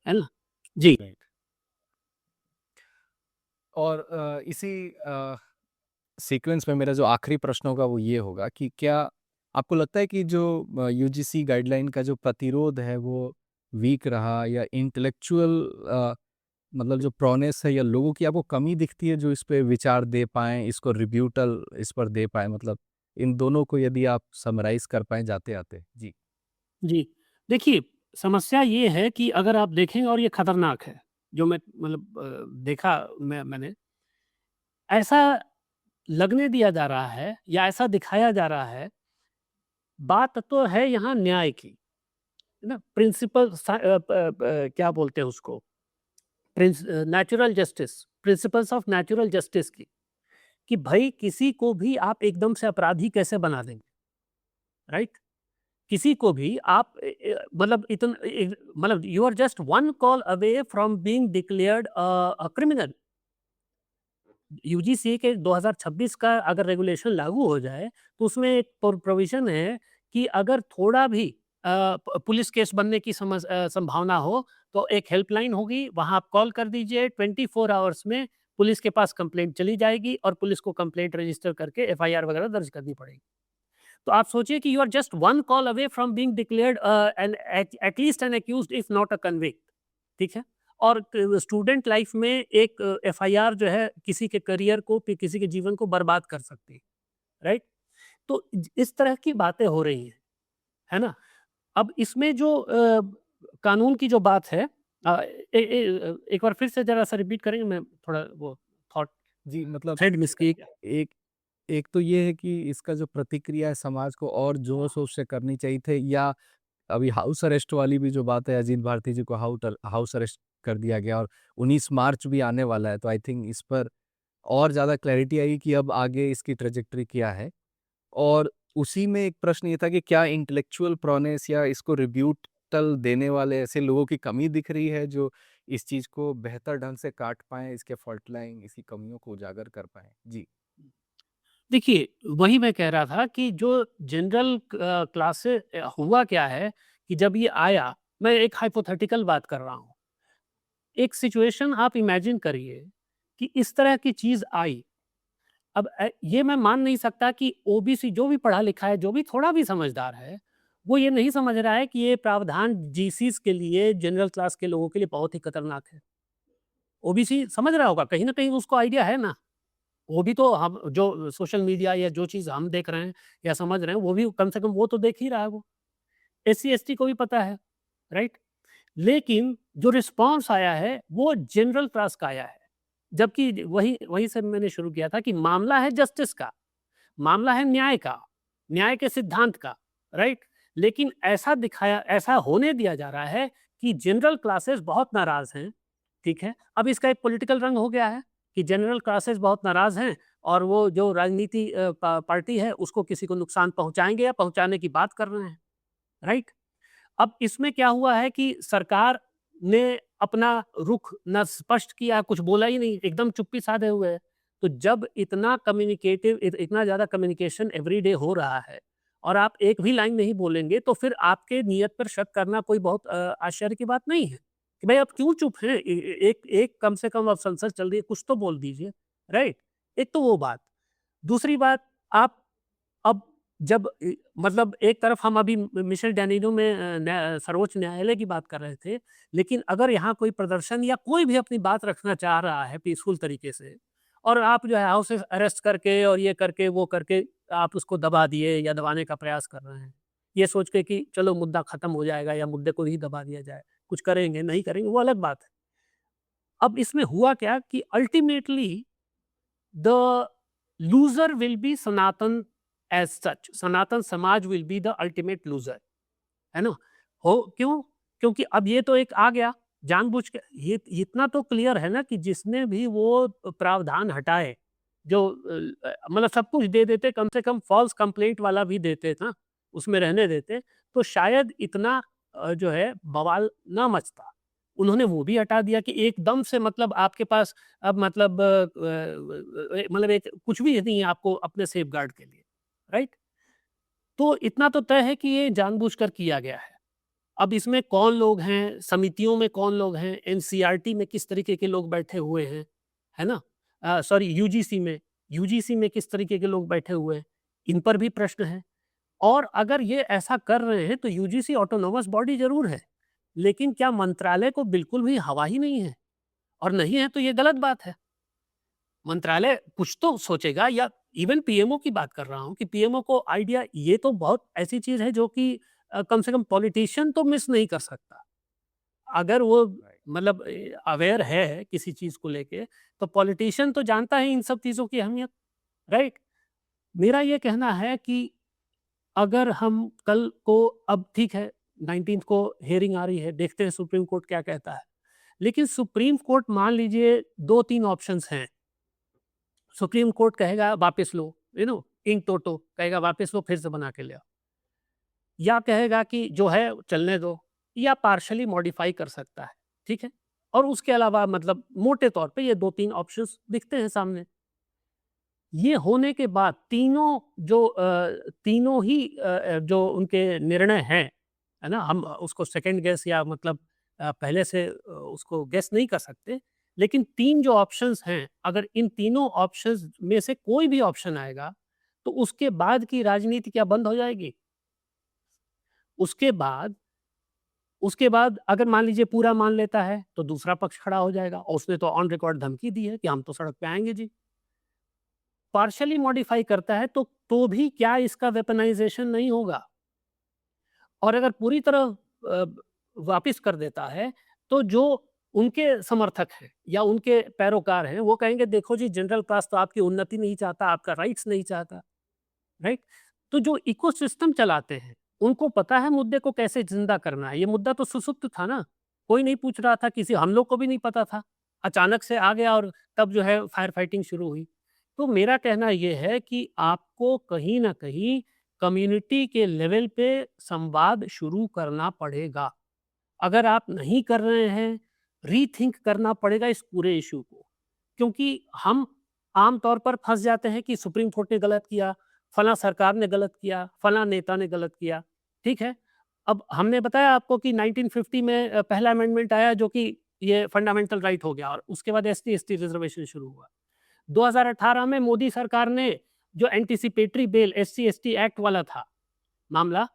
है ना? जी। राइट। और इसी सीक्वेंस में मेरा जो आखिरी प्रश्न होगा वो ये होगा कि क्या आपको लगता है कि जो यूजीसी गाइडलाइन का जो प्रतिरोध है वो वीक रहा, या इंटेलेक्चुअल मतलब जो प्रोनेस है या लोगों की आपको कमी दिखती है जो इस पे विचार दे पाएँ, इसको रिब्यूटल इस पर दे पाएँ? मतलब इन दोनों को यदि आप समराइज़ कर पाएँ जाते-आते? जी। जी। देखिए, समस्या ये है कि अगर आप देखें, और ये खतरनाक है, जो मैं मतलब देखा मैंने, ऐसा लगने दिया जा रहा है या ऐसा दिखाया जा रहा है, बात तो है यहाँ न्याय की, है ना? प्रिंसिपल क्या बोलते हैं उसको? Natural justice, principles of natural justice की, कि भई किसी को भी आप एकदम से अपराधी कैसे बना देंगे, राइट? किसी को भी आप मतलब मतलब you are just one call away from being declared a criminal. UGC के 2026 का अगर रेगुलेशन लागू हो जाए तो उसमें एक प्रोविजन है कि अगर थोड़ा भी पुलिस केस बनने की संभावना हो तो एक हेल्पलाइन होगी, वहां आप कॉल कर दीजिए, 24 आवर्स में पुलिस के पास कंप्लेंट चली जाएगी और पुलिस को कंप्लेंट रजिस्टर करके एफआईआर वगैरह दर्ज करनी पड़ेगी। तो आप सोचिए कि you are just one call away from being declared an at least an accused if not a convict, ठीक है? और स्टूडेंट लाइफ में एक एफआईआर जो है किसी के करियर को, किसी के जीवन को बर्बाद कर सकती है, राइट? तो इस तरह की बातें हो रही हैं, है ना? अब इसमें जो कानून की जो बात है, एक बार फिर से जरा सा रिपीट करेंगे, मैं थोड़ा वो थॉट जी, मतलब थ्रेड मिस किया क्या? एक एक तो ये है कि इसका जो प्रतिक्रिया है समाज को और जोर-शोर से करनी चाहिए थे, या अभी हाउस अरेस्ट वाली भी जो बात है, अजीत भारती जी को हाउस अरेस्ट कर दिया गया और 19 मार्च भी आने वाला है, तो आई थिंक इस पर और ज़्यादा क्लैरिटी आएगी कि अब आगे इसकी ट्रैजेक्टरी क्या है। और उसी में एक प्रश्न ये था कि क्या इंटेलेक्चुअल प्रोनेस या इसको रिब्यूटल देने वाले ऐसे लोगों की कमी दिख रही है जो इस चीज़ को बेहतर ढंग से काट पाएँ, इसके फॉल्ट लाइन, इसकी कमियों को उजागर कर पाएँ? जी। देखिए, वही मैं कह रहा था कि जो जनरल क्लास से हुआ क्या है कि जब ये आया, मैं एक हाइपोथेटिकल बात कर रहा हूँ। एक सिचुएशन आप इमेजिन करिए कि इस तरह की चीज़ आई। अब ये मैं मान नहीं सकता कि ओबीसी जो भी पढ़ा लिखा है, जो भी थोड़ा भी समझदार है, वो ये नहीं समझ रहा है कि ये प्रावधान जीसीस के लिए, जनरल क्लास के लोगों के लिए बहुत ही खतरनाक है। ओबीसी समझ रहा होगा, कहीं न कहीं उसको आइडिया है ना। वो भी तो हम जो सोशल मीडिया या जो चीज़ हम देख रहे हैं या समझ रहे हैं, वो भी कम से कम वो तो देख ही रहा है वो। एससी-एसटी को भी पता है, राइट? लेकिन जो रिस्पॉन्स आया है, वो जनरल क्लास का आया है। जबकि वही वहीं से मैंने शुरू किया था कि मामला है जस्टिस का, मामला है न्याय का, न्याय के सिद्धांत का, राइट? लेकिन ऐसा होने दिया जा रहा है कि जनरल क्लासेस बहुत नाराज़ हैं, ठीक है? अब इसका एक पॉलिटिकल रंग हो गया है कि जनरल क्लासेस बहुत नाराज़ हैं और वो जो राजनीति पार्टी है उसको किसी को नुकसान पहुँचाएँगे या पहुँचाने की बात कर रहे हैं, राइट? अब इसमें क्या हुआ है कि सरकार ने अपना रुख ना स्पष्ट किया, कुछ बोला ही नहीं, एकदम चुप्पी साधे हुए है। तो जब इतना ज़्यादा कम्युनिकेशन एवरीडे हो रहा है और आप एक भी लाइन नहीं बोलेंगे, तो फिर आपके नियत पर शक करना कोई बहुत आश्चर्य की बात नहीं है, कि भाई आप क्यों चुप हैं? एक एक कम से कम अब संसद चल रही है, कुछ तो बोल दीजिए, राइट? एक तो वो बात। दूसरी बात, आप अब जब मतलब एक तरफ हम अभी मिशेल डैनिनो में सर्वोच्च न्यायालय की बात कर रहे थे, लेकिन अगर यहाँ कोई प्रदर्शन या कोई भी अपनी बात रखना चाह रहा है पीसफुल तरीके से और आप जो है हाउस अरेस्ट करके और ये करके वो करके आप उसको दबा दिए या दबाने का प्रयास कर रहे हैं, ये सोच के कि चलो मुद्दा खत्म हो जाएगा या मुद्दे को ही दबा दिया जाए, कुछ करेंगे नहीं करेंगे वो अलग बात है। अब इसमें हुआ क्या कि ultimately the loser will be Sanatan as such. Sanatan समाज will be the ultimate loser. है ना? हो क्यों? क्योंकि अब ये तो एक आ गया जानबूझ के, ये इतना तो क्लियर है ना कि जिसने भी वो प्रावधान हटाए, जो मतलब सब कुछ दे देते, कम से कम फॉल्स कंप्लेंट वाला भी देते ना, उसमें रहने देते, तो शायद इतना जो है बवाल ना मचता। उन्होंने वो भी हटा दिया कि एकदम से मतलब आपके पास अब मतलब मतलब एक कुछ भी नहीं है आपको अपने सेफगार्ड के लिए, राइट? तो इतना तो तय है कि ये जानबूझकर किया गया है। अब इसमें कौन लोग हैं, समितियों में कौन लोग हैं, एनसीईआरटी में किस तरीके के लोग बैठे हुए हैं, है ना? सॉरी, यूजीसी में किस तरीके के लोग बैठे हुए हैं, इन पर भी प्रश्न है। और अगर ये ऐसा कर रहे हैं तो यूजीसी ऑटोनोमस बॉडी ज़रूर है, लेकिन क्या मंत्रालय को बिल्कुल भी हवा ही नहीं है? और नहीं है तो ये गलत बात है। मंत्रालय कुछ तो सोचेगा, या इवन पीएमओ की बात कर रहा हूँ कि पीएमओ को आइडिया, ये तो बहुत ऐसी चीज़ है जो कि कम से कम पॉलिटिशियन तो मिस नहीं कर सकता। अगर वो राइट। मतलब अवेयर है किसी चीज़ को लेके, तो पॉलिटिशियन तो जानता है इन सब चीज़ों की अहमियत, राइट? मेरा ये कहना है कि अगर हम कल को, अब ठीक है 19th को हियरिंग आ रही है, देखते हैं सुप्रीम कोर्ट क्या कहता है। लेकिन सुप्रीम कोर्ट मान लीजिए 2-3 ऑप्शंस हैं। सुप्रीम कोर्ट कहेगा वापस लो, इन टोटो कहेगा वापस लो, फिर से बना के ले आओ। या कहेगा कि जो है चलने दो, या पार्शियली मॉडिफाई कर सकता है, ठीक है? और उसके अलावा मतलब मोटे तौर पे ये 2-3 ऑप्शंस दिखते हैं सामने। ये होने के बाद तीनों ही जो उनके निर्णय हैं, है ना? हम उसको सेकंड गेस या मतलब पहले से उसको गेस नहीं कर सकते। लेकिन 3 जो ऑप्शंस हैं, अगर इन तीनों ऑप्शंस में से कोई भी ऑप्शन आएगा, तो उसके बाद की राजनीति क्या बंद हो जाएगी? उसके बाद उसके बाद अगर मान लीजिए पूरा मान लेता है, तो दूसरा पक्ष खड़ा हो जाएगा और उसने तो ऑन रिकॉर्ड धमकी दी है कि हम तो सड़क पे आएँगे जी। पार्शियली मॉडिफाई करता है तो भी क्या इसका वेपनाइज़ेशन नहीं होगा? और अगर पूरी तरह अ, वापिस कर देता है, तो जो उनके समर्थक हैं या उनके पैरोकार हैं, वो कहेंगे देखो जी जनरल क्लास तो आपकी उन्नति नहीं चाहता, आपका राइट्स नहीं चाहता, राइट? तो जो इकोसिस्टम चलाते हैं, उनको पता है मुद्दे को कैसे ज़िंदा करना है। ये मुद्दा तो सुषुप्त था ना, कोई नहीं पूछ रहा था, किसी हम लोग को भी नहीं पता था। अचानक से आ गया और तब जो है फायर फाइटिंग शुरू हुई। तो मेरा कहना ये है कि आपको कहीं न कहीं कम्युनिटी के लेवल पे संवाद शुरू करना पड़ेगा। अगर आप नहीं कर रहे हैं, रीथिंक करना पड़ेगा इस पूरे इश्यू को। क्योंकि हम आम तौर पर फँस जाते हैं कि सुप्रीम कोर्ट ने गलत किया, फलाँ सरकार ने गलत किया, फलाँ नेता ने गलत किया, ठीक है? अब हमने बताया आपको कि 1950 में पहला अमेंडमेंट आया जो कि ये फंडामेंटल राइट हो गया और उसके बाद एसटी-एसटी रिज़र्वेशन शुरू हुआ। 2018 में मोदी सरकार ने जो एंटीसिपेटरी बेल एससी-एसटी एक्ट वाला था मामला,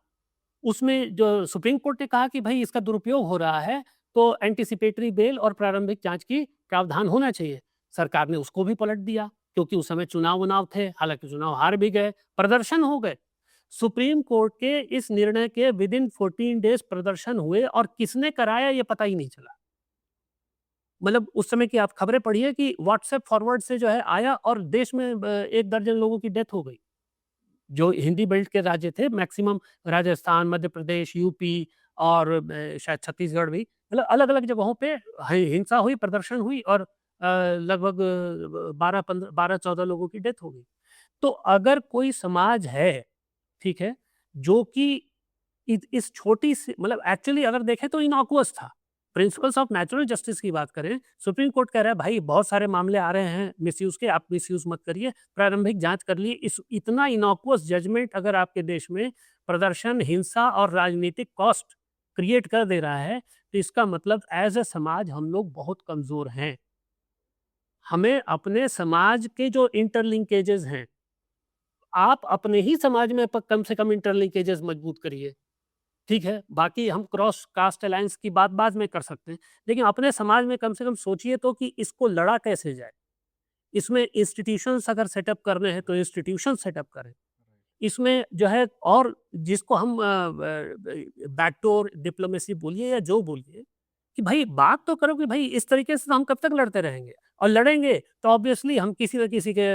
उसमें जो सुप्रीम कोर्ट ने कहा कि भई इसका दुरुपयोग हो रहा है, तो एंटीसिपेटरी बेल और प्रारंभिक जाँच की प्रावधान होना चाहिए। सरकार ने उसको भी पलट दिया, क्योंकि उस समय चुनाव-वुनाव थे, हालाँकि चुनाव हार भी गए, प्रदर्शन हो गए। सुप्रीम कोर्ट के इस निर्णय के विदिन 14 डेज़ प्रदर्शन हुए और किसने कराया ये पता ही नहीं चला। मतलब उस समय की आप खबरें पढ़िए कि व्हाट्सएप फॉरवर्ड से जो है आया और देश में 1 दर्जन लोगों की डेथ हो गई। जो हिंदी बेल्ट के राज्य थे मैक्सिमम, राजस्थान, मध्य प्रदेश, यूपी और शायद छत्तीसगढ़ भी, मतलब अलग-अलग जगहों पे हिंसा हुई, प्रदर्शन हुई और लगभग 12-14 लोगों की डेथ हो गई। तो अगर कोई समाज है, ठीक है, जो कि इस छोटी सी, मतलब एक्चुअली अगर देखें तो इनॉक्युअस था। प्रिंसिपल्स ऑफ नेचुरल जस्टिस की बात करें, सुप्रीम कोर्ट कह रहा है भाई बहुत सारे मामले आ रहे हैं मिसयूज़ के, आप मिसयूज़ मत करिए, प्रारंभिक जाँच कर लिए। इस इतना इनॉक्युअस जजमेंट अगर आपके देश में प्रदर्शन, हिंसा और राजनीतिक कॉस्ट क्रिएट कर दे रहा है, तो इसका मतलब एज़ अ समाज हम लोग बहुत कमज़ोर हैं। हमें अपने समाज के जो इंटरलिंकेजेज़ हैं, आप अपने ही समाज में कम से कम इंटरलिंकेजेज़ मजबूत करिए। ठीक है, बाकी हम क्रॉस कास्ट अलायंस की बात बाद में कर सकते हैं, लेकिन अपने समाज में कम से कम सोचिए तो कि इसको लड़ा कैसे जाए? इसमें इंस्टीट्यूशंस अगर सेटअप करने हैं, तो इंस्टीट्यूशन सेटअप करें। इसमें जो है और जिसको हम बैकडोर डिप्लोमेसी बोलिए या जो बोलिए, कि भाई बात तो करो कि भाई इस तरीके से तो हम कब तक लड़ते रहेंगे? और लड़ेंगे तो ऑब्वियसली हम किसी न किसी के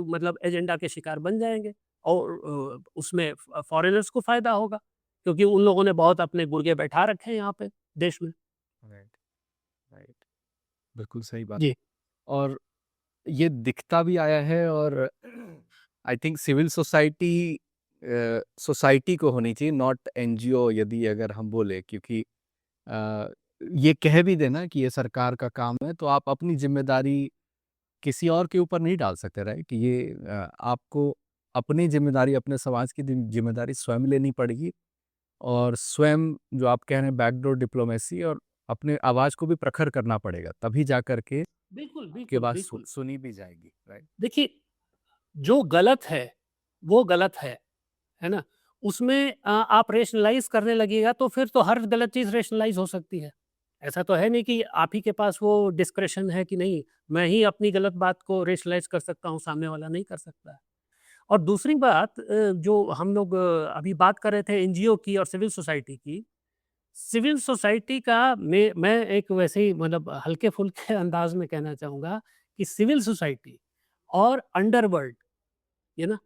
मतलब एजेंडा के शिकार बन जाएँगे और उसमें फॉरेनर्स को फ़ायदा होगा, क्योंकि उन लोगों ने बहुत अपने गुर्गे बैठा रखे हैं यहाँ पे देश में। Right, right. बिल्कुल सही बात। जी। और ये दिखता भी आया है और I think civil society society को होनी चाहिए, नॉट एनजीओ, यदि अगर हम बोले, क्योंकि अ, ये कह भी देना कि ये सरकार का काम है, तो आप अपनी जिम्मेदारी किसी और के ऊपर नहीं डाल सकते, राइट? ये आपको अपनी जिम्मेदारी, अपने समाज की जिम्मेदारी स्वयं लेनी पड़ेगी। और स्वयं जो आप कह रहे हैं बैकडोर डिप्लोमेसी, और अपने आवाज को भी प्रखर करना पड़ेगा, तभी जा करके बिल्कुल, आपके बिल्कुल, बात बिल्कुल। सुनी भी जाएगी, राइट? देखिए, जो गलत है, वो गलत है ना? उसमें आप रेशनलाइज़ करने लगिएगा तो फिर तो हर गलत चीज़ रेशनलाइज़ हो सकती है। ऐसा तो है नहीं कि आप ही के पास वो डिस्क्रेशन है कि नहीं, मैं ही अपनी गलत बात को रेशनलाइज़ कर सकता हूँ, सामने वाला नहीं कर सकता है। और दूसरी बात जो हम लोग अभी बात कर रहे थे एनजीओ की और सिविल सोसाइटी की। सिविल सोसाइटी का मैं एक वैसे ही मतलब हल्के-फुल्के अंदाज़ में कहना चाहूँगा कि सिविल सोसाइटी और अंडरवर्ल्ड, ये ना,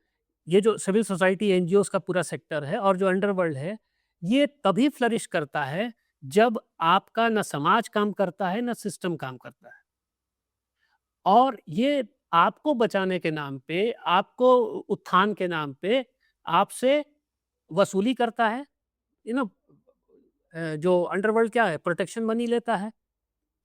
ये जो सिविल सोसाइटी एनजीओज़ का पूरा सेक्टर है और जो अंडरवर्ल्ड है, ये तभी फ्लरिश करता है जब आपका ना समाज काम करता है, ना सिस्टम काम करता है। और ये आपको बचाने के नाम पे, आपको उत्थान के नाम पे आपसे वसूली करता है। यू नो जो अंडरवर्ल्ड क्या है, प्रोटेक्शन मनी लेता है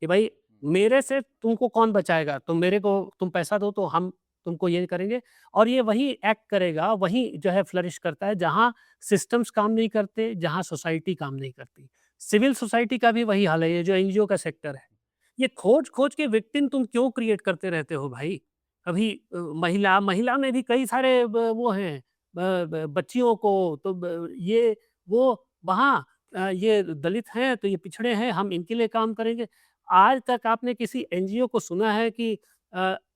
कि भाई मेरे से तुमको कौन बचाएगा? तुम मेरे को तुम पैसा दो तो हम तुमको ये करेंगे। और ये वही एक्ट करेगा, वही जो है फ्लरिश करता है जहाँ सिस्टम्स काम नहीं करते, जहाँ सोसाइटी काम नहीं करती। सिविल सोसाइटी का भी वही हाल है, ये जो एनजीओ का सेक्टर है। ये खोज-खोज के विक्टिम तुम क्यों क्रिएट करते रहते हो भाई? कभी महिला महिला में भी कई सारे वो हैं, बच्चियों को तो ये वो वहाँ ये दलित हैं तो ये पिछड़े हैं, हम इनके लिए काम करेंगे। आज तक आपने किसी एनजीओ को सुना है कि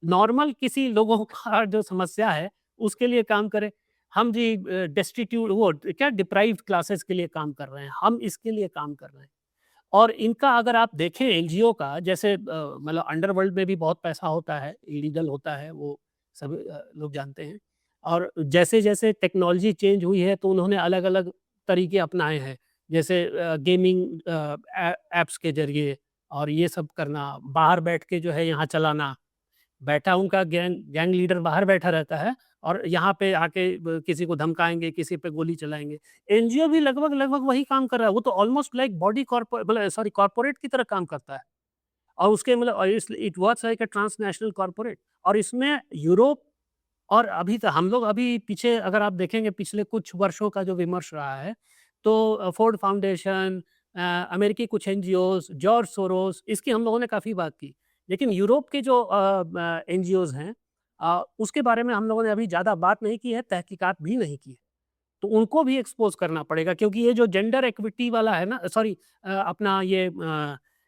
नॉर्मल किसी लोगों का जो समस्या है उसके लिए काम करे? हम जी डेस्टिट्यूट वो क्या डिप्राइव्ड क्लासेस के लिए काम कर रहे हैं, हम इसके लिए काम कर रहे हैं। और इनका अगर आप देखें एनजीओ का, जैसे मतलब अंडरवर्ल्ड में भी बहुत पैसा होता है, इलीगल होता है, वो सब लोग जानते हैं। और जैसे-जैसे टेक्नोलॉजी चेंज हुई है तो उन्होंने अलग-अलग तरीके अपनाए हैं। जैसे गेमिंग ऐप्स के ज़रिए और ये सब करना, बाहर बैठ के जो है यहाँ चलाना। बैठा उनका गैंग गैंग लीडर बाहर बैठा रहता है और यहाँ पे आके किसी को धमकाएँगे, किसी पे गोली चलाएँगे। एनजीओ भी लगभग-लगभग वही काम कर रहा है। वो तो ऑलमोस्ट लाइक बॉडी मतलब सॉरी कॉर्पोरेट की तरह काम करता है। और उसके मतलब it works like a transnational corporate. और इसमें यूरोप और अभी तो हम लोग अभी पीछे अगर आप देखेंगे पिछले कुछ वर्षों का जो विमर्श रहा है, तो फोर्ड फाउंडेशन, अमेरिकी कुछ एनजीओज़, जॉर्ज सोरोस, इसकी हम लोगों ने काफ़ी बात की। लेकिन यूरोप के जो एनजीओज़ हैं, उसके बारे में हम लोगों ने अभी ज़्यादा बात नहीं की है, तहकीकात भी नहीं की है। तो उनको भी एक्सपोज़ करना पड़ेगा क्योंकि ये जो जेंडर इक्विटी वाला है ना, सॉरी अपना ये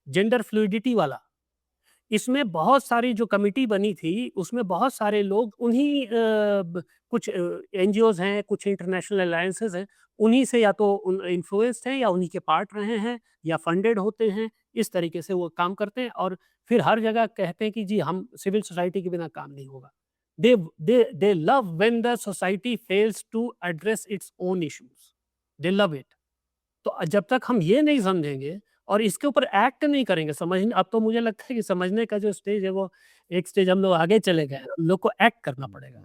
जेंडर फ्लूइडिटी वाला, इसमें बहुत सारी जो कमिटी बनी थी, उसमें बहुत सारे लोग उन्हीं कुछ एनजीओज़ हैं, कुछ इंटरनेशनल अलायंसेज़ हैं, उन्हीं से या तो इन्फ्लुएंस्ड हैं या उन्हीं के पार्ट रहे हैं या फंडेड होते हैं। इस तरीके से वो काम करते हैं और फिर हर जगह कहते हैं कि जी हम सिविल सोसाइटी के बिना काम नहीं होगा। they love when the society fails to address its own issues. They love it. तो जब तक हम ये नहीं समझेंगे और इसके ऊपर एक्ट नहीं करेंगे, समझ अब तो मुझे लगता है कि समझने का जो स्टेज है वो एक स्टेज हम लोग आगे चले गए हैं, हम लोग को एक्ट करना पड़ेगा।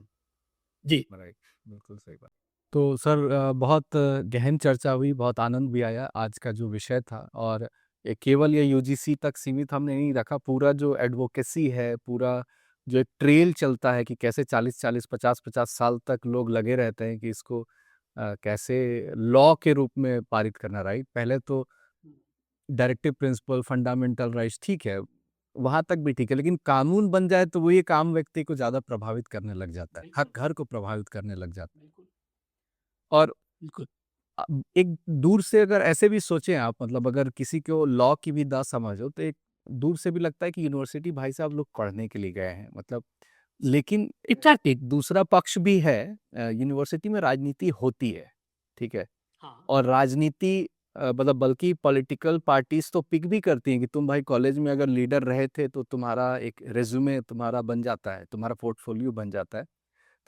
जी। राइट, बिल्कुल सही बात। तो सर बहुत गहन चर्चा हुई, बहुत आनंद भी आया आज का जो विषय था, और ये केवल ये यूजीसी तक सीमित हमने नहीं रखा, पूरा जो एडवोकेसी है, पूरा जो एक ट्रेल चलता है कि कैसे 40-40, 50-50 साल तक लोग लगे रहते हैं कि इसको कैसे लॉ के रूप में पारित करना, राइट? पहले तो डायरेक्टिव प्रिंसिपल, फंडामेंटल राइट्स ठीक है, वहाँ तक भी ठीक है, लेकिन कानून बन जाए तो वो एक आम व्यक्ति को ज़्यादा प्रभावित करने लग जाता है, हर बिल्कुल, घर को प्रभावित करने लग जाता है। बिल्कुल, और बिल्कुल। एक दूर से अगर ऐसे भी सोचें आप, मतलब अगर किसी को लॉ की भी ना समझ हो, तो एक दूर से भी लगता है कि यूनिवर्सिटी भाई साहब लोग पढ़ने के लिए गए हैं, मतलब। लेकिन एग्ज़ैक्टली। एक दूसरा पक्ष भी है, यूनिवर्सिटी में राजनीति होती है, ठीक है? हाँ। और राजनीति मतलब बल्कि पॉलिटिकल पार्टीज तो पिक भी करती हैं कि तुम भाई कॉलेज में अगर लीडर रहे थे तो तुम्हारा एक रेज्यूमे तुम्हारा बन जाता है, तुम्हारा पोर्टफोलियो बन जाता है।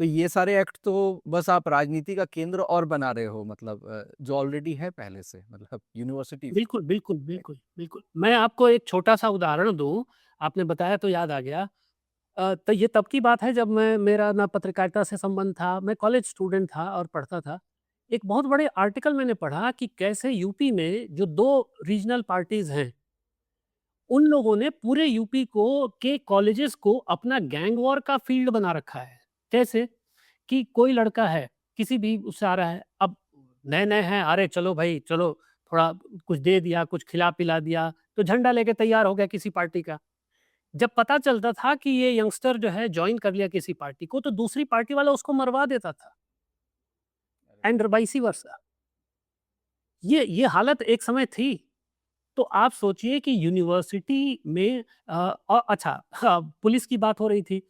तो ये सारे एक्ट तो बस आप राजनीति का केंद्र और बना रहे हो, मतलब जो ऑलरेडी है पहले से, मतलब यूनिवर्सिटी। बिल्कुल, बिल्कुल, बिल्कुल, बिल्कुल। मैं आपको एक छोटा-सा उदाहरण दूँ, आपने बताया तो याद आ गया। तो ये तब की बात है जब मेरा ना पत्रकारिता से संबंध था, मैं कॉलेज स्टूडेंट था और पढ़ता था। एक बहुत बड़े आर्टिकल मैंने पढ़ा कि कैसे यूपी में जो 2 रीजनल पार्टीज़ हैं, उन लोगों ने पूरे यूपी को के कॉलेजेस को अपना गैंग वॉर का फील्ड बना रखा है। कैसे? कि कोई लड़का है, किसी भी उससे आ रहा है, अब नए-नए हैं, अरे चलो भाई, चलो थोड़ा कुछ दे दिया, कुछ खिला-पिला दिया, तो झंडा लेके तैयार हो गया किसी पार्टी का। जब पता चलता था कि ये यंगस्टर जो है जॉइन कर लिया किसी पार्टी को, तो दूसरी पार्टी वाला उसको मरवा देता था एंड वाइस वर्सा। ये हालत एक समय थी। तो आप सोचिए कि यूनिवर्सिटी में अच्छा, हाँ, पुलिस की बात हो रही थी।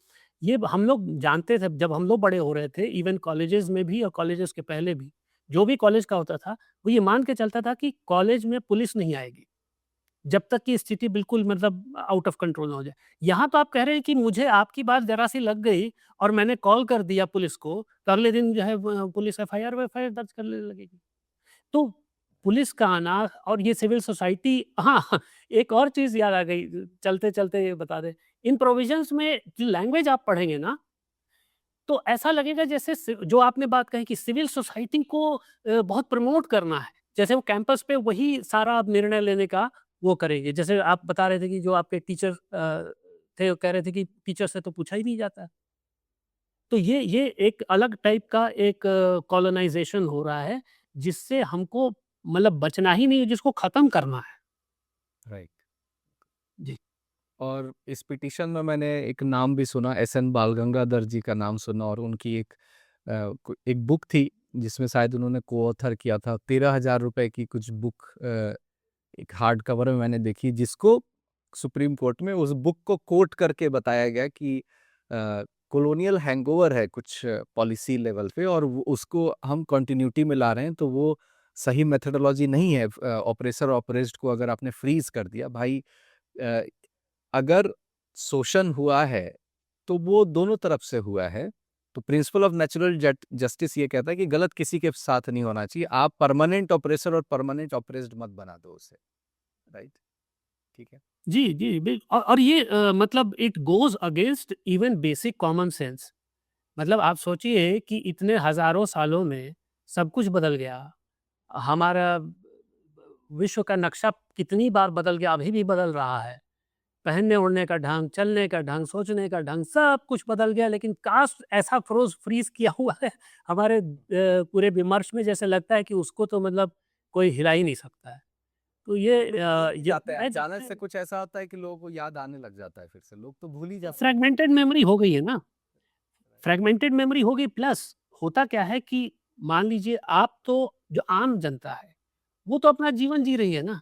ये हम लोग जानते थे जब हम लोग बड़े हो रहे थे, इवन कॉलेजेस में भी और कॉलेजेस के पहले भी, जो भी कॉलेज का होता था, वो ये मान के चलता था कि कॉलेज में पुलिस नहीं आएगी, जब तक कि स्थिति बिल्कुल मतलब आउट ऑफ कंट्रोल ना हो जाए। यहाँ तो आप कह रहे हैं कि मुझे आपकी बात ज़रा-सी लग गई और मैंने कॉल कर दिया पुलिस को, तो अगले दिन जो है पुलिस एफआईआर वेफआईआर दर्ज करने लगेगी। तो पुलिस का आना और ये सिविल सोसाइटी, हाँ, एक और चीज़ याद आ गई, चलते-चलते ये बता दें। इन प्रोविज़न्स में जो लैंग्वेज आप पढ़ेंगे ना, तो ऐसा लगेगा जैसे जो आपने बात कही कि सिविल सोसाइटी को बहुत प्रमोट करना है। जैसे वो कैंपस पे वही सारा अब निर्णय लेने का वो करेंगे। जैसे आप बता रहे थे कि जो आपके टीचर थे, वो कह रहे थे कि टीचर से तो पूछा ही नहीं जाता। तो ये एक अलग टाइप का एक कॉलोनाइज़ेशन हो रहा है, जिससे हमको मतलब बचना ही नहीं है, जिसको ख़त्म करना है। राइट। जी। और इस पिटीशन में मैंने एक नाम भी सुना, एसएन बालगंगाधर जी का नाम सुना, और उनकी एक बुक थी जिसमें शायद उन्होंने को ऑथर किया था, 13,000 रुपए की कुछ बुक, एक हार्ड कवर में मैंने देखी, जिसको सुप्रीम कोर्ट में उस बुक को कोट करके बताया गया कि कॉलोनियल हैंगओवर है कुछ पॉलिसी लेवल पे, और उसको हम कंटिन्यूटी में ला रहे हैं, तो वो सही मेथोडोलॉजी नहीं है। ऑपरेसर ऑपरेस्ड को अगर आपने फ्रीज कर दिया भाई, अ, अगर शोषण हुआ है तो वो दोनों तरफ से हुआ है। तो प्रिंसिपल ऑफ नेचुरल जस्टिस ये कहता है कि गलत किसी के साथ नहीं होना चाहिए, आप परमानेंट ऑपरेसर और परमानेंट ऑपरेस्ड मत बना दो उसे, राइट? ठीक है। जी, जी, और ये मतलब it goes against even basic common sense. मतलब आप सोचिए कि इतने हज़ारों सालों में सब कुछ बदल गया। हमारा विश्व का नक्शा कितनी बार बदल गया, अभी भी बदल रहा है। पहनने-ओढ़ने का ढंग, चलने का ढंग, सोचने का ढंग, सब कुछ बदल गया, लेकिन काश ऐसा फ्रीज़ किया हुआ है हमारे पूरे विमर्श में, जैसे लगता है कि उसको तो मतलब कोई हिला ही नहीं सकता है। तो लोग भूल ही ये जाते हैं, मैं अचानक से कुछ ऐसा होता है कि लोगों को याद आने लग जाता है, फिर से लोग तो भूल ही जाते फ्रैगमेंटेड मेमोरी हो गई है ना, फ्रैगमेंटेड मेमोरी हो गई, प्लस होता क्या है कि मान लीजिए आप तो, जो आम जनता है, वो तो अपना जीवन जी रही है ना,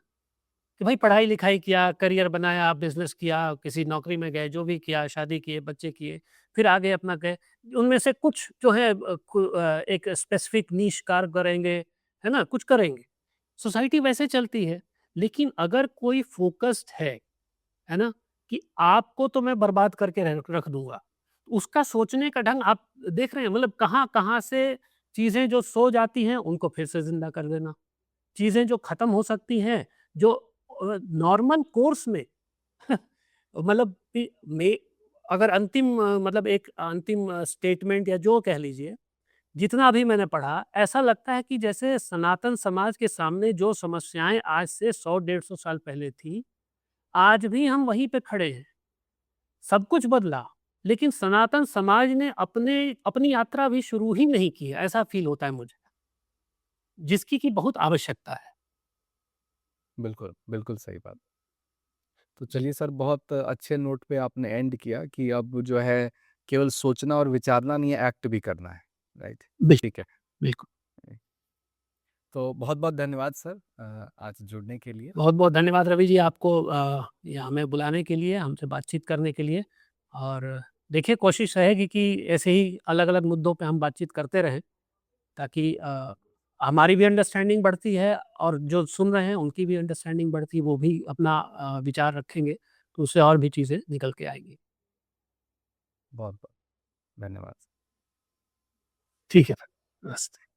कि भाई पढ़ाई-लिखाई किया, करियर बनाया, बिज़नेस किया, किसी नौकरी में गए, जो भी किया, शादी किए, बच्चे किए, फिर आगे अपना गए। उनमें से कुछ जो है एक स्पेसिफिक नीश कार्य करेंगे, है ना? कुछ करेंगे। सोसाइटी वैसे चलती है, लेकिन अगर कोई फ़ोकस्ड है ना? कि आपको तो मैं बर्बाद करके रख रख दूँगा। उसका सोचने का ढंग आप देख रहे हैं, मतलब कहाँ-कहाँ से चीज़ें जो सो जाती हैं, उनको फिर से ज़िंदा कर देना। चीज़ें जो ख़त्म हो सकती हैं, जो नॉर्मल कोर्स में मतलब कि में अगर अंतिम मतलब एक अंतिम स्टेटमेंट या जो कह लीजिए, जितना भी मैंने पढ़ा, ऐसा लगता है कि जैसे सनातन समाज के सामने जो समस्याएँ आज से 100 150 साल पहले थी, आज भी हम वहीं पे खड़े हैं। सब कुछ बदला, लेकिन सनातन समाज ने अपनी यात्रा अभी शुरू ही नहीं की है, ऐसा फ़ील होता है मुझे, जिसकी कि बहुत आवश्यकता है। बिल्कुल, बिल्कुल सही बात। तो जी, चलिए सर, बहुत अच्छे नोट पे आपने एंड किया कि अब जो है केवल सोचना और विचारना नहीं है, एक्ट भी करना है, राइट? बिल ठीक है। बिल्कुल। तो बहुत-बहुत धन्यवाद सर आज जुड़ने के लिए। बहुत-बहुत धन्यवाद रवि जी आपको यहाँ हमें बुलाने के लिए, हमसे बातचीत करने के लिए, और देखिए कोशिश रहेगी कि ऐसे ही अलग-अलग मुद्दों पे हम बातचीत करते रहें, ताकि हमारी भी अंडरस्टैंडिंग बढ़ती है और जो सुन रहे हैं उनकी भी अंडरस्टैंडिंग बढ़ती है, वो भी अपना विचार रखेंगे, तो उससे और भी चीज़ें निकल के आएँगी। बहुत-बहुत धन्यवाद। ठीक है, नमस्ते।